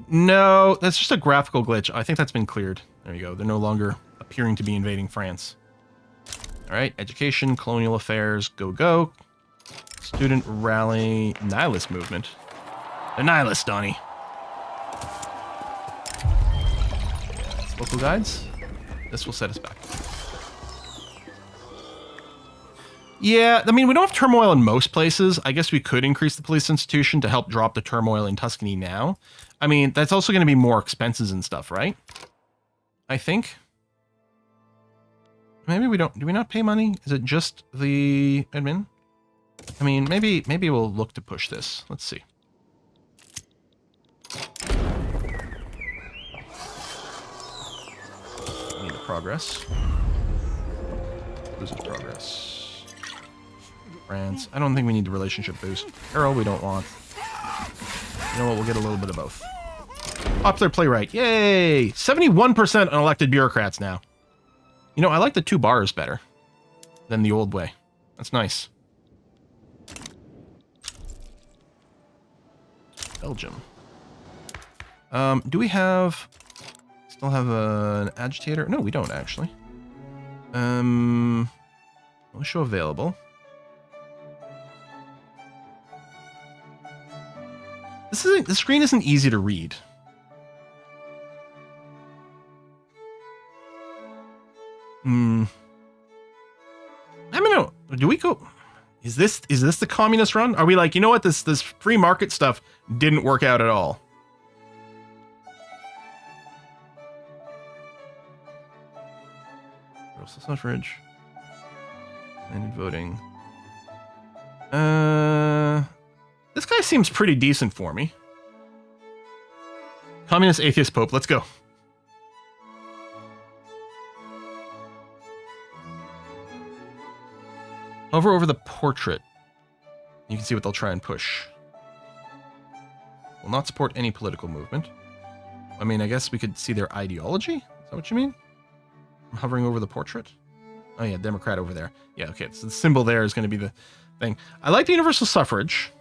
No, that's just a graphical glitch. I think that's been cleared. There you go. They're no longer appearing to be invading France. All right, education, colonial affairs, go, go. Student rally, nihilist movement. The nihilist, Donnie. Yes, local guides. This will set us back. Yeah, I mean, we don't have turmoil in most places. I guess we could increase the police institution to help drop the turmoil in Tuscany now. I mean, that's also going to be more expenses and stuff, right? I think. Maybe we don't. Do we not pay money? Is it just the admin? I mean, maybe we'll look to push this. Let's see. Need a progress. Loses progress. France. I don't think we need the relationship boost. Carol, we don't want. You know what? We'll get a little bit of both. Popular playwright. Yay! 71% unelected bureaucrats now. You know, I like the 2 bars better than the old way. That's nice. Belgium. Do we have... Still have an agitator? No, we don't, actually. We'll show available. The screen isn't easy to read. I don't know. Do we go? Is this the communist run? Are we like, you know what? This free market stuff didn't work out at all. universal suffrage. Landed voting. This guy seems pretty decent for me. Communist atheist pope, let's go. Hover over the portrait. You can see what they'll try and push. Will not support any political movement. I mean, I guess we could see their ideology? Is that what you mean? I'm hovering over the portrait? Oh yeah, Democrat over there. Yeah, okay, so the symbol there is going to be the thing. I like the universal suffrage.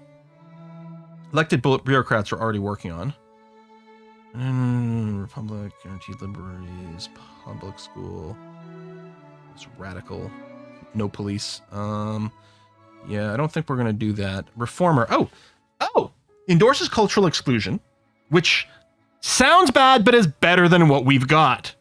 Elected bureaucrats are already working on. Republic, guaranteed liberties, public school. It's radical. No police. Yeah, I don't think we're going to do that. Reformer. Oh! Endorses cultural exclusion, which sounds bad, but is better than what we've got.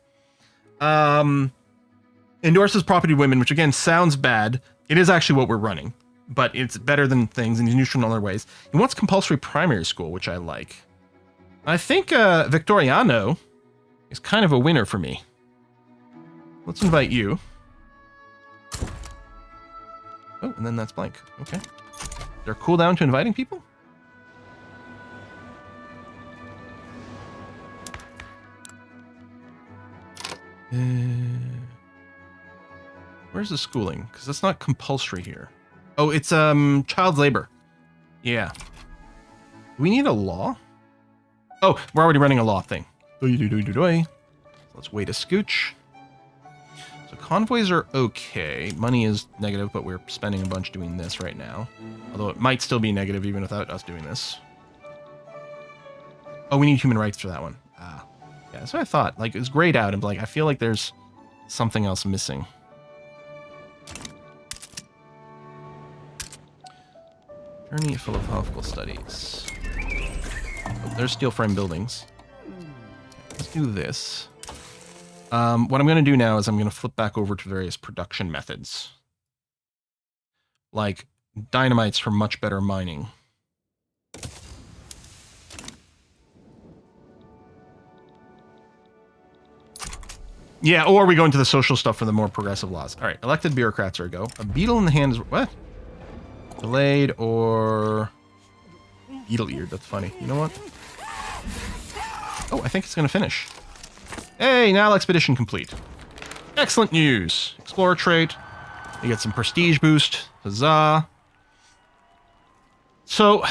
Endorses property women, which again sounds bad. It is actually what we're running, but it's better than things, and he's neutral in other ways. He wants compulsory primary school, which I like. I think Victoriano is kind of a winner for me. Let's invite you. Oh, and then that's blank. Okay. Is there a cooldown to inviting people? Where's the schooling? Because that's not compulsory here. Oh, it's child labor. Yeah. Do we need a law? Oh, we're already running a law thing. Let's wait a scooch. So convoys are okay. Money is negative, but we're spending a bunch doing this right now. Although it might still be negative even without us doing this. Oh, we need human rights for that one. Ah. Yeah, that's what I thought. Like, it was grayed out, and like, I feel like there's something else missing. Journey philosophical studies. Oh, there's steel frame buildings. Let's do this. What I'm going to do now is I'm going to flip back over to various production methods. Like dynamites for much better mining. Yeah, or we go into the social stuff for the more progressive laws. All right, elected bureaucrats are a go. A beetle in the hand is... What? Delayed or... Beetle-eared, that's funny. You know what? Oh, I think it's going to finish. Hey, now expedition complete. Excellent news. Explorer trait. You get some prestige boost. Huzzah. So...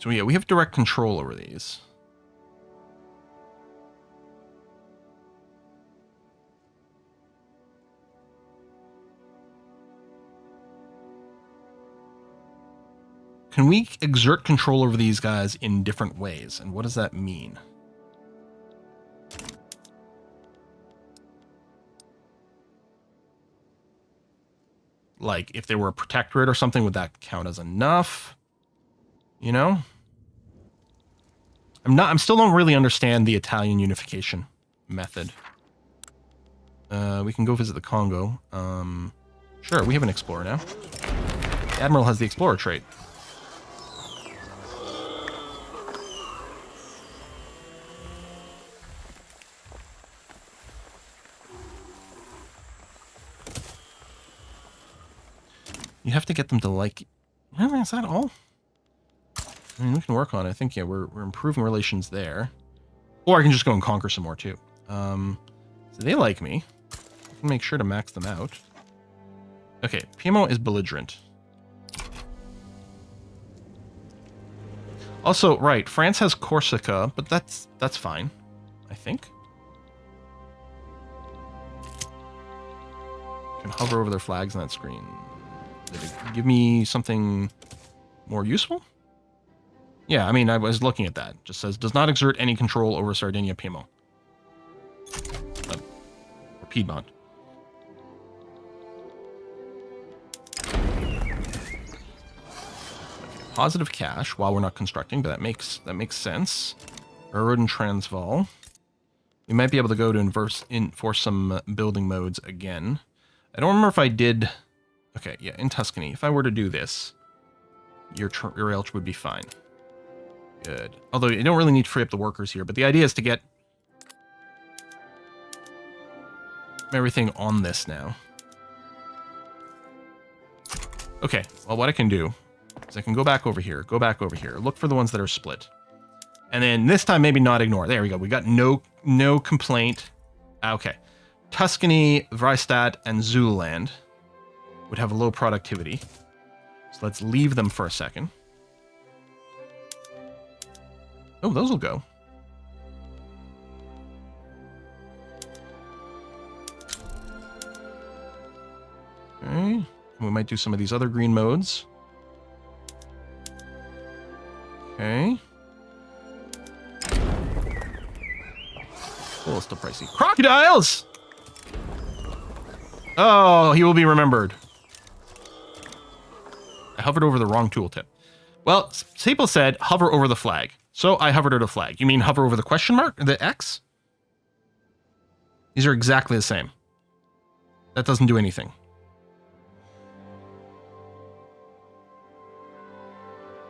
So yeah, we have direct control over these. Can we exert control over these guys in different ways? And what does that mean? Like, if they were a protectorate or something, would that count as enough? You know? I still don't really understand the Italian unification method. We can go visit the Congo. Sure, we have an explorer now. The Admiral has the explorer trait. You have to get them to like... Is that all? I mean, we can work on it. I think, yeah, we're improving relations there. Or I can just go and conquer some more, too. So they like me. I can make sure to max them out. Okay, Piedmont is belligerent. Also, right, France has Corsica, but that's fine, I think. I can hover over their flags on that screen. Did it give me something more useful? Yeah, I mean, I was looking at that. It just says, does not exert any control over Sardinia Piedmont. Or Piedmont. Okay, positive cash while we're not constructing, but that makes sense. Railroad and Transvaal. We might be able to go to enforce some building modes again. I don't remember if I did... Okay, yeah, in Tuscany. If I were to do this, your Elch would be fine. Good. Although you don't really need to free up the workers here, but the idea is to get everything on this now. Okay, well, what I can do is I can go back over here, look for the ones that are split. And then this time, maybe not ignore. There we go. We got no complaint. Okay. Tuscany, Vrystadt, and Zululand would have low productivity. So let's leave them for a second. Oh, those will go. Okay. We might do some of these other green modes. Okay. Oh, it's still pricey. Crocodiles! Oh, he will be remembered. I hovered over the wrong tooltip. Well, Staple said hover over the flag. So I hovered over the flag. You mean hover over the question mark? The X? These are exactly the same. That doesn't do anything.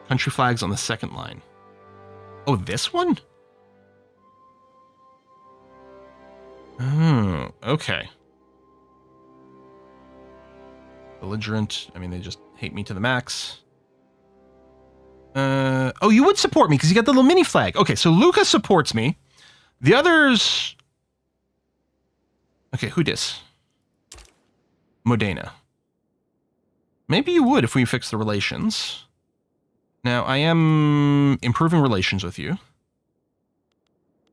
Country flags on the second line. Oh, this one? Oh, okay. Belligerent. I mean, they just hate me to the max. Oh, you would support me because you got the little mini flag. Okay, so Lucas supports me. The others... Okay, who dis? Modena. Maybe you would if we fix the relations. Now, I am improving relations with you.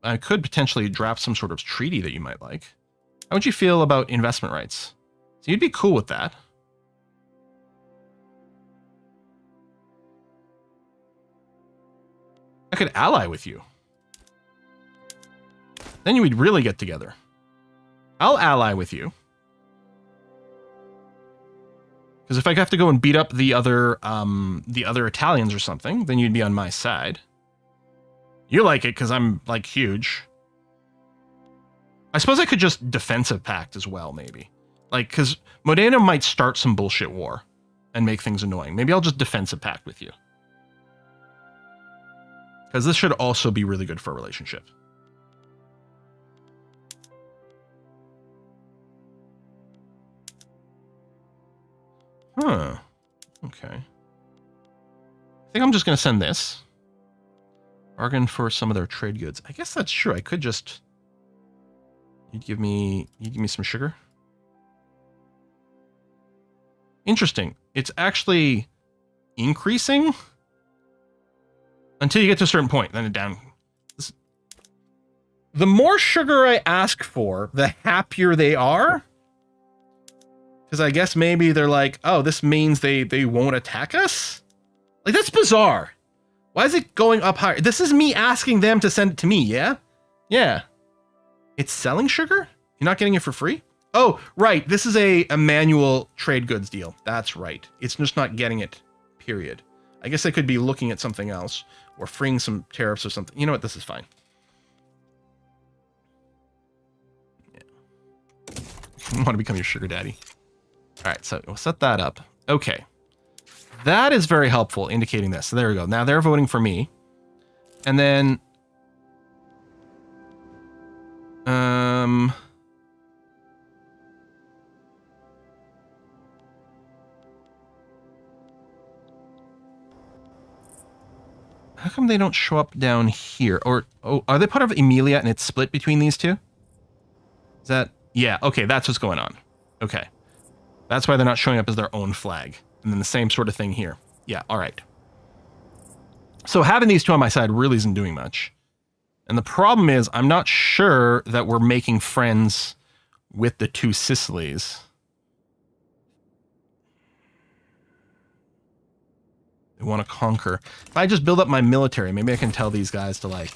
I could potentially draft some sort of treaty that you might like. How would you feel about investment rights? So you'd be cool with that. I could ally with you. Then we'd really get together. I'll ally with you. Because if I have to go and beat up the other Italians or something, then you'd be on my side. You like it because I'm, like, huge. I suppose I could just defensive pact as well, maybe. Like, because Modena might start some bullshit war and make things annoying. Maybe I'll just defensive pact with you. Because this should also be really good for a relationship. Huh. Okay. I think I'm just going to send this. Bargain for some of their trade goods. I guess that's true. I could just... You'd give me some sugar? Interesting. It's actually increasing until you get to a certain point. Then it down... The more sugar I ask for, the happier they are. Because I guess maybe they're like, oh, this means they won't attack us? Like, that's bizarre. Why is it going up higher? This is me asking them to send it to me, yeah? Yeah. It's selling sugar? You're not getting it for free? Oh, right. This is a manual trade goods deal. That's right. It's just not getting it, period. I guess I could be looking at something else or freeing some tariffs or something. You know what? This is fine. Yeah. I want to become your sugar daddy. All right, so we'll set that up. Okay. That is very helpful, indicating this. So there we go. Now they're voting for me. And then... How come they don't show up down here? Or, oh, are they part of Emilia and it's split between these two? Is that... Yeah, okay, that's what's going on. Okay. That's why they're not showing up as their own flag. And then the same sort of thing here. Yeah, all right. So having these two on my side really isn't doing much. And the problem is, I'm not sure that we're making friends with the two Sicilies. They want to conquer. If I just build up my military, maybe I can tell these guys to, like...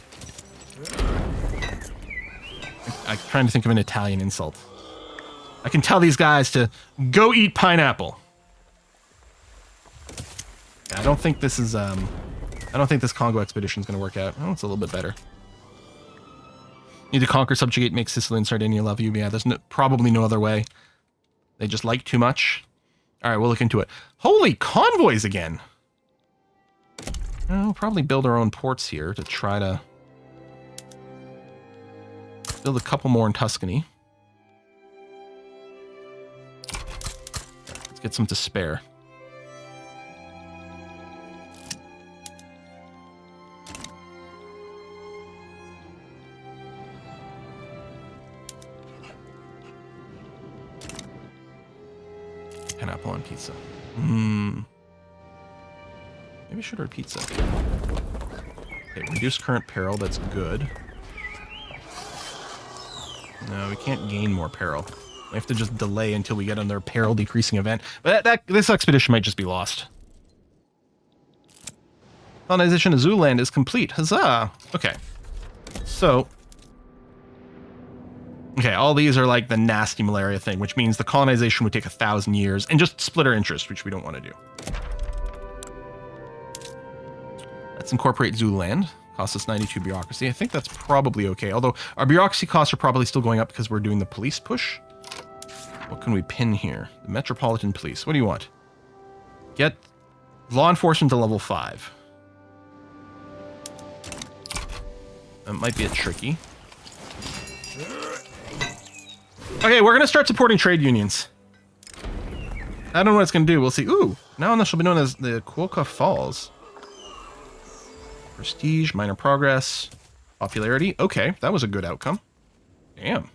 I'm trying to think of an Italian insult. I can tell these guys to go eat pineapple. Yeah, I don't think this is, I don't think this Congo expedition is going to work out. Oh, it's a little bit better. Need to conquer, subjugate, make Sicily and Sardinia love you. Yeah, there's probably no other way. They just like too much. All right, we'll look into it. Holy convoys again. We'll probably build our own ports here to try to build a couple more in Tuscany. Let's get some to spare. Pineapple on pizza. Maybe I should order pizza. Okay, reduce current peril. That's good. No, we can't gain more peril. We have to just delay until we get another peril decreasing event. But this expedition might just be lost. Colonization of Zooland is complete. Huzzah! Okay. So... okay, all these are like the nasty malaria thing, which means the colonization would take 1,000 years and just split our interest, which we don't want to do. Let's incorporate Zooland. Costs us 92 bureaucracy. I think that's probably okay, although our bureaucracy costs are probably still going up because we're doing the police push. What can we pin here? The Metropolitan Police. What do you want? Get law enforcement to level 5. That might be a tricky. Okay, we're going to start supporting trade unions. I don't know what it's going to do. We'll see. Ooh, now this will be known as the Quokka Falls. Prestige, minor progress, popularity. Okay, that was a good outcome. Damn.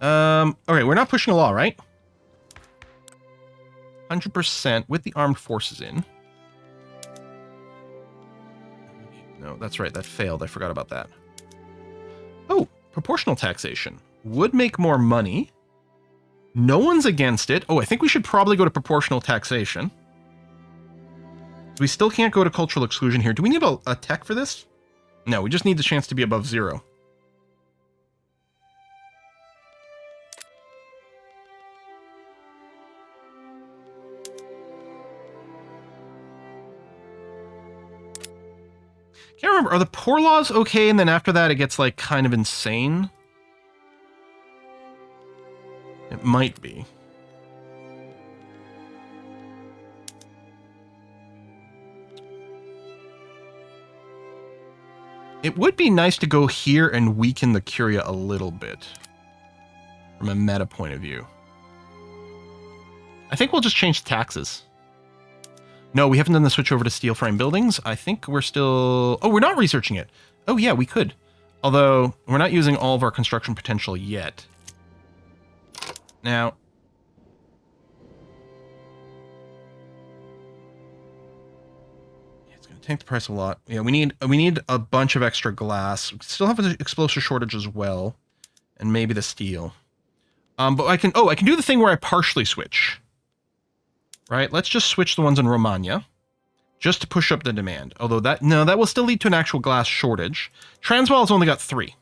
Okay, we're not pushing a law, right? 100% with the armed forces in. No, that's right. That failed. I forgot about that. Oh, proportional taxation. Would make more money. No one's against it. Oh, I think we should probably go to proportional taxation. We still can't go to cultural exclusion here. Do we need a tech for this? No, we just need the chance to be above 0. Can't remember. Are the poor laws okay? And then after that, it gets like kind of insane. It might be. It would be nice to go here and weaken the Curia a little bit. From a meta point of view. I think we'll just change taxes. No, we haven't done the switch over to steel frame buildings. I think we're still... oh, we're not researching it. Oh, yeah, we could. Although, we're not using all of our construction potential yet. Now... it's going to tank the price a lot. Yeah, we need a bunch of extra glass. We still have an explosive shortage as well. And maybe the steel. But I can do the thing where I partially switch. Right, let's just switch the ones in Romagna. Just to push up the demand. Although that will still lead to an actual glass shortage. Transvaal's only got 3.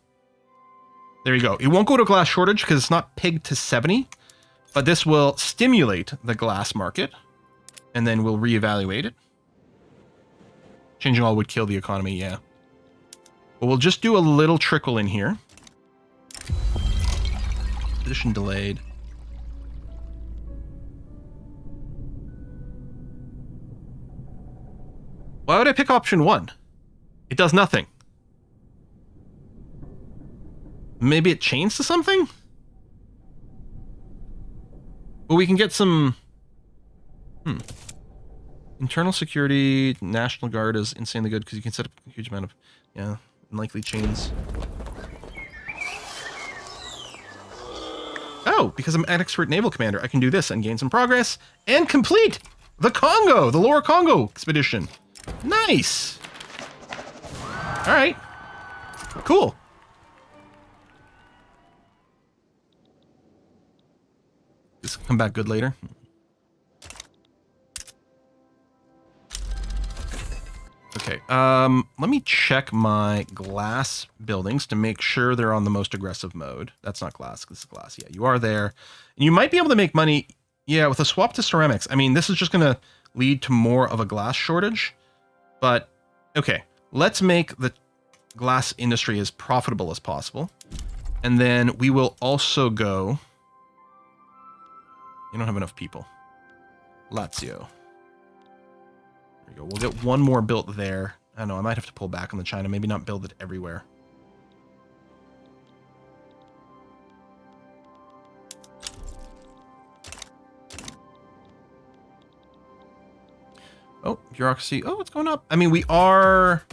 There you go. It won't go to glass shortage because it's not pegged to 70. But this will stimulate the glass market. And then we'll reevaluate it. Changing all would kill the economy, yeah. But we'll just do a little trickle in here. Position delayed. Why would I pick option 1? It does nothing. Maybe it chains to something? Well, we can get some... Internal security, National Guard is insanely good because you can set up a huge amount of, unlikely chains. Oh, because I'm an expert naval commander, I can do this and gain some progress and complete the Congo, the Lower Congo expedition. Nice. All right. Cool. This will come back good later. Okay. Let me check my glass buildings to make sure they're on the most aggressive mode. That's not glass. This is glass. Yeah, you are there. And you might be able to make money. Yeah, with a swap to ceramics. I mean, this is just going to lead to more of a glass shortage. But, okay, let's make the glass industry as profitable as possible. And then we will also go You don't have enough people. Lazio. There we go. We'll get one more built there. I don't know. I might have to pull back on the China. Maybe not build it everywhere. Oh, bureaucracy. Oh, it's going up. I mean, we are...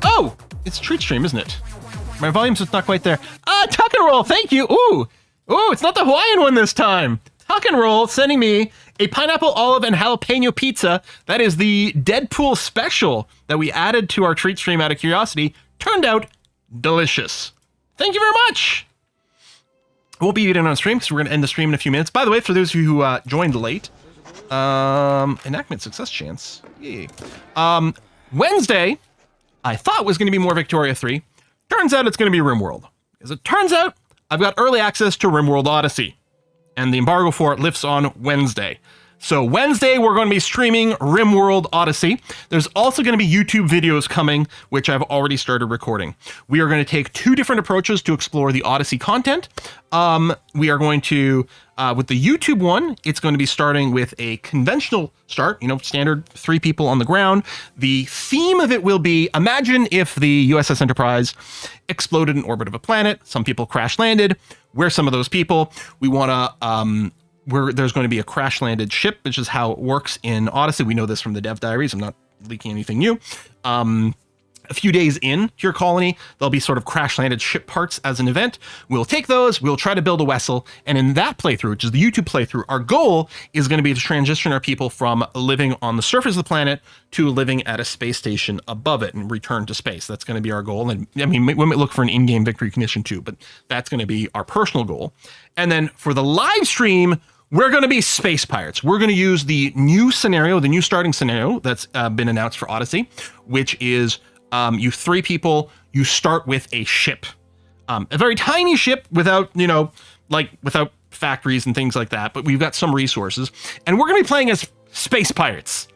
Oh! It's treat stream, isn't it? My volume's just not quite there. Ah, tuck and roll, thank you! Ooh! Ooh, it's not the Hawaiian one this time! Tuck and roll sending me a pineapple, olive, and jalapeno pizza. That is the Deadpool special that we added to our treat stream out of curiosity. Turned out delicious. Thank you very much! We'll be eating on stream because we're going to end the stream in a few minutes. By the way, for those of you who joined late, enactment success chance. Yay. Wednesday, I thought was going to be more Victoria 3. Turns out it's going to be RimWorld. As it turns out, I've got early access to RimWorld Odyssey, and the embargo for it lifts on Wednesday. So Wednesday, we're going to be streaming RimWorld Odyssey. There's also going to be YouTube videos coming, which I've already started recording. We are going to take two different approaches to explore the Odyssey content. We are going to, with the YouTube one, it's going to be starting with a conventional start, standard 3 people on the ground. The theme of it will be, imagine if the USS Enterprise exploded in orbit of a planet, some people crash landed. We're some of those people. We want to, there's going to be a crash landed ship, which is how it works in Odyssey. We know this from the dev diaries. I'm not leaking anything new. A few days in your colony, there'll be sort of crash landed ship parts as an event. We'll take those, we'll try to build a vessel. And in that playthrough, which is the YouTube playthrough, our goal is going to be to transition our people from living on the surface of the planet to living at a space station above it and return to space. That's going to be our goal. And I mean, we might look for an in-game victory condition too, but that's going to be our personal goal. And then for the live stream, we're going to be space pirates. We're going to use the new scenario, the new starting scenario that's been announced for Odyssey, which is you 3 people, you start with a ship. A very tiny ship without, without factories and things like that, but we've got some resources. And we're going to be playing as space pirates.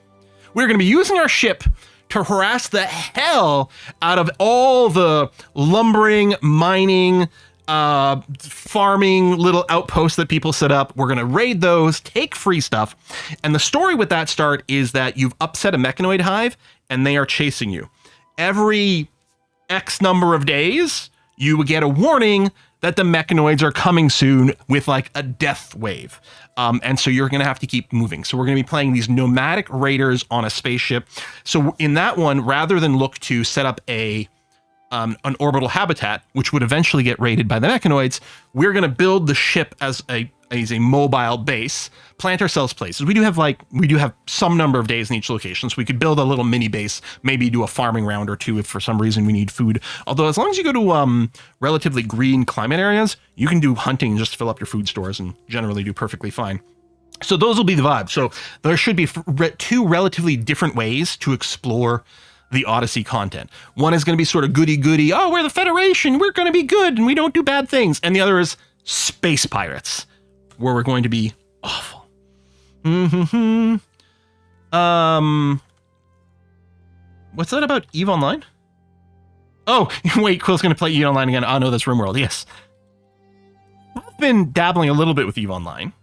We're going to be using our ship to harass the hell out of all the lumbering, mining, farming little outposts that people set up. We're going to raid those, take free stuff. And the story with that start is that you've upset a mechanoid hive and they are chasing you. Every X number of days, you would get a warning that the mechanoids are coming soon with like a death wave. And so you're going to have to keep moving. So we're going to be playing these nomadic raiders on a spaceship. So in that one, rather than look to set up an orbital habitat, which would eventually get raided by the mechanoids, we're going to build the ship as a mobile base, plant ourselves places. We do have some number of days in each location, so we could build a little mini base, maybe do a farming round or two if for some reason we need food. Although as long as you go to relatively green climate areas, you can do hunting just to fill up your food stores and generally do perfectly fine. So those will be the vibes. So there should be 2 relatively different ways to explore the Odyssey content. One is going to be sort of goody-goody, oh, we're the Federation, we're going to be good, and we don't do bad things. And the other is space pirates, where we're going to be awful. What's that about EVE Online? Oh, wait, Quill's going to play EVE Online again. Oh, no, that's RimWorld, yes. I've been dabbling a little bit with EVE Online.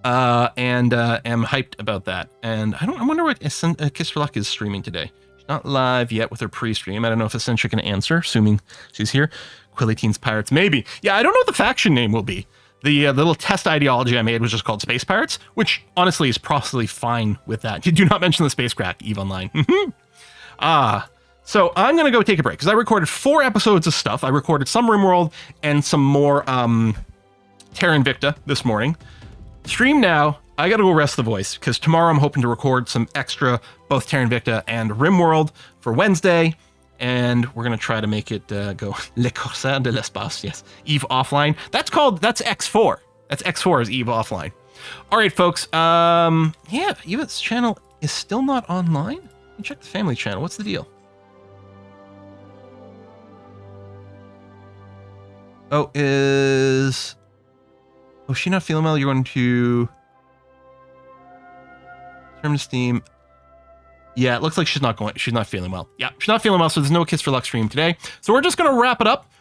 And am hyped about that. And I wonder what Kiss for Luck is streaming today. She's not live yet with her pre-stream. I don't know if Essentia can answer, assuming she's here. Quilly Teens Pirates, maybe. Yeah, I don't know what the faction name will be. The little test ideology I made was just called Space Pirates, which honestly is probably fine with that. You do not mention the spacecraft, EVE Online. So I'm going to go take a break, because I recorded 4 episodes of stuff. I recorded some RimWorld and some more Terra Invicta this morning. Stream now. I gotta go rest the voice, because tomorrow I'm hoping to record some extra, both Terra Invicta and RimWorld for Wednesday, and we're gonna try to make it go Le Corsaire de l'Espace, yes. EVE Offline. That's X4. That's X4 is EVE Offline. All right, folks. Yeah, EVE's channel is still not online. Let me check the family channel. What's the deal? Oh, she not feeling well? You're going to turn to Steam. Yeah, it looks like she's not feeling well. Yeah, she's not feeling well, so there's no Kiss for Luck stream today. So we're just going to wrap it up.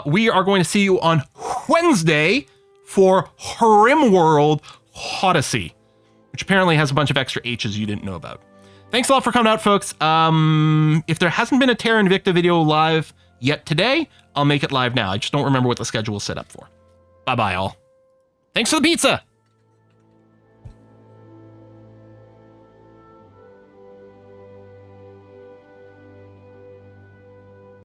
We are going to see you on Wednesday for Rimworld Odyssey, which apparently has a bunch of extra H's you didn't know about. Thanks a lot for coming out, folks. If there hasn't been a Terra Invicta video live yet today, I'll make it live now. I just don't remember what the schedule is set up for. Bye-bye, all. Thanks for the pizza!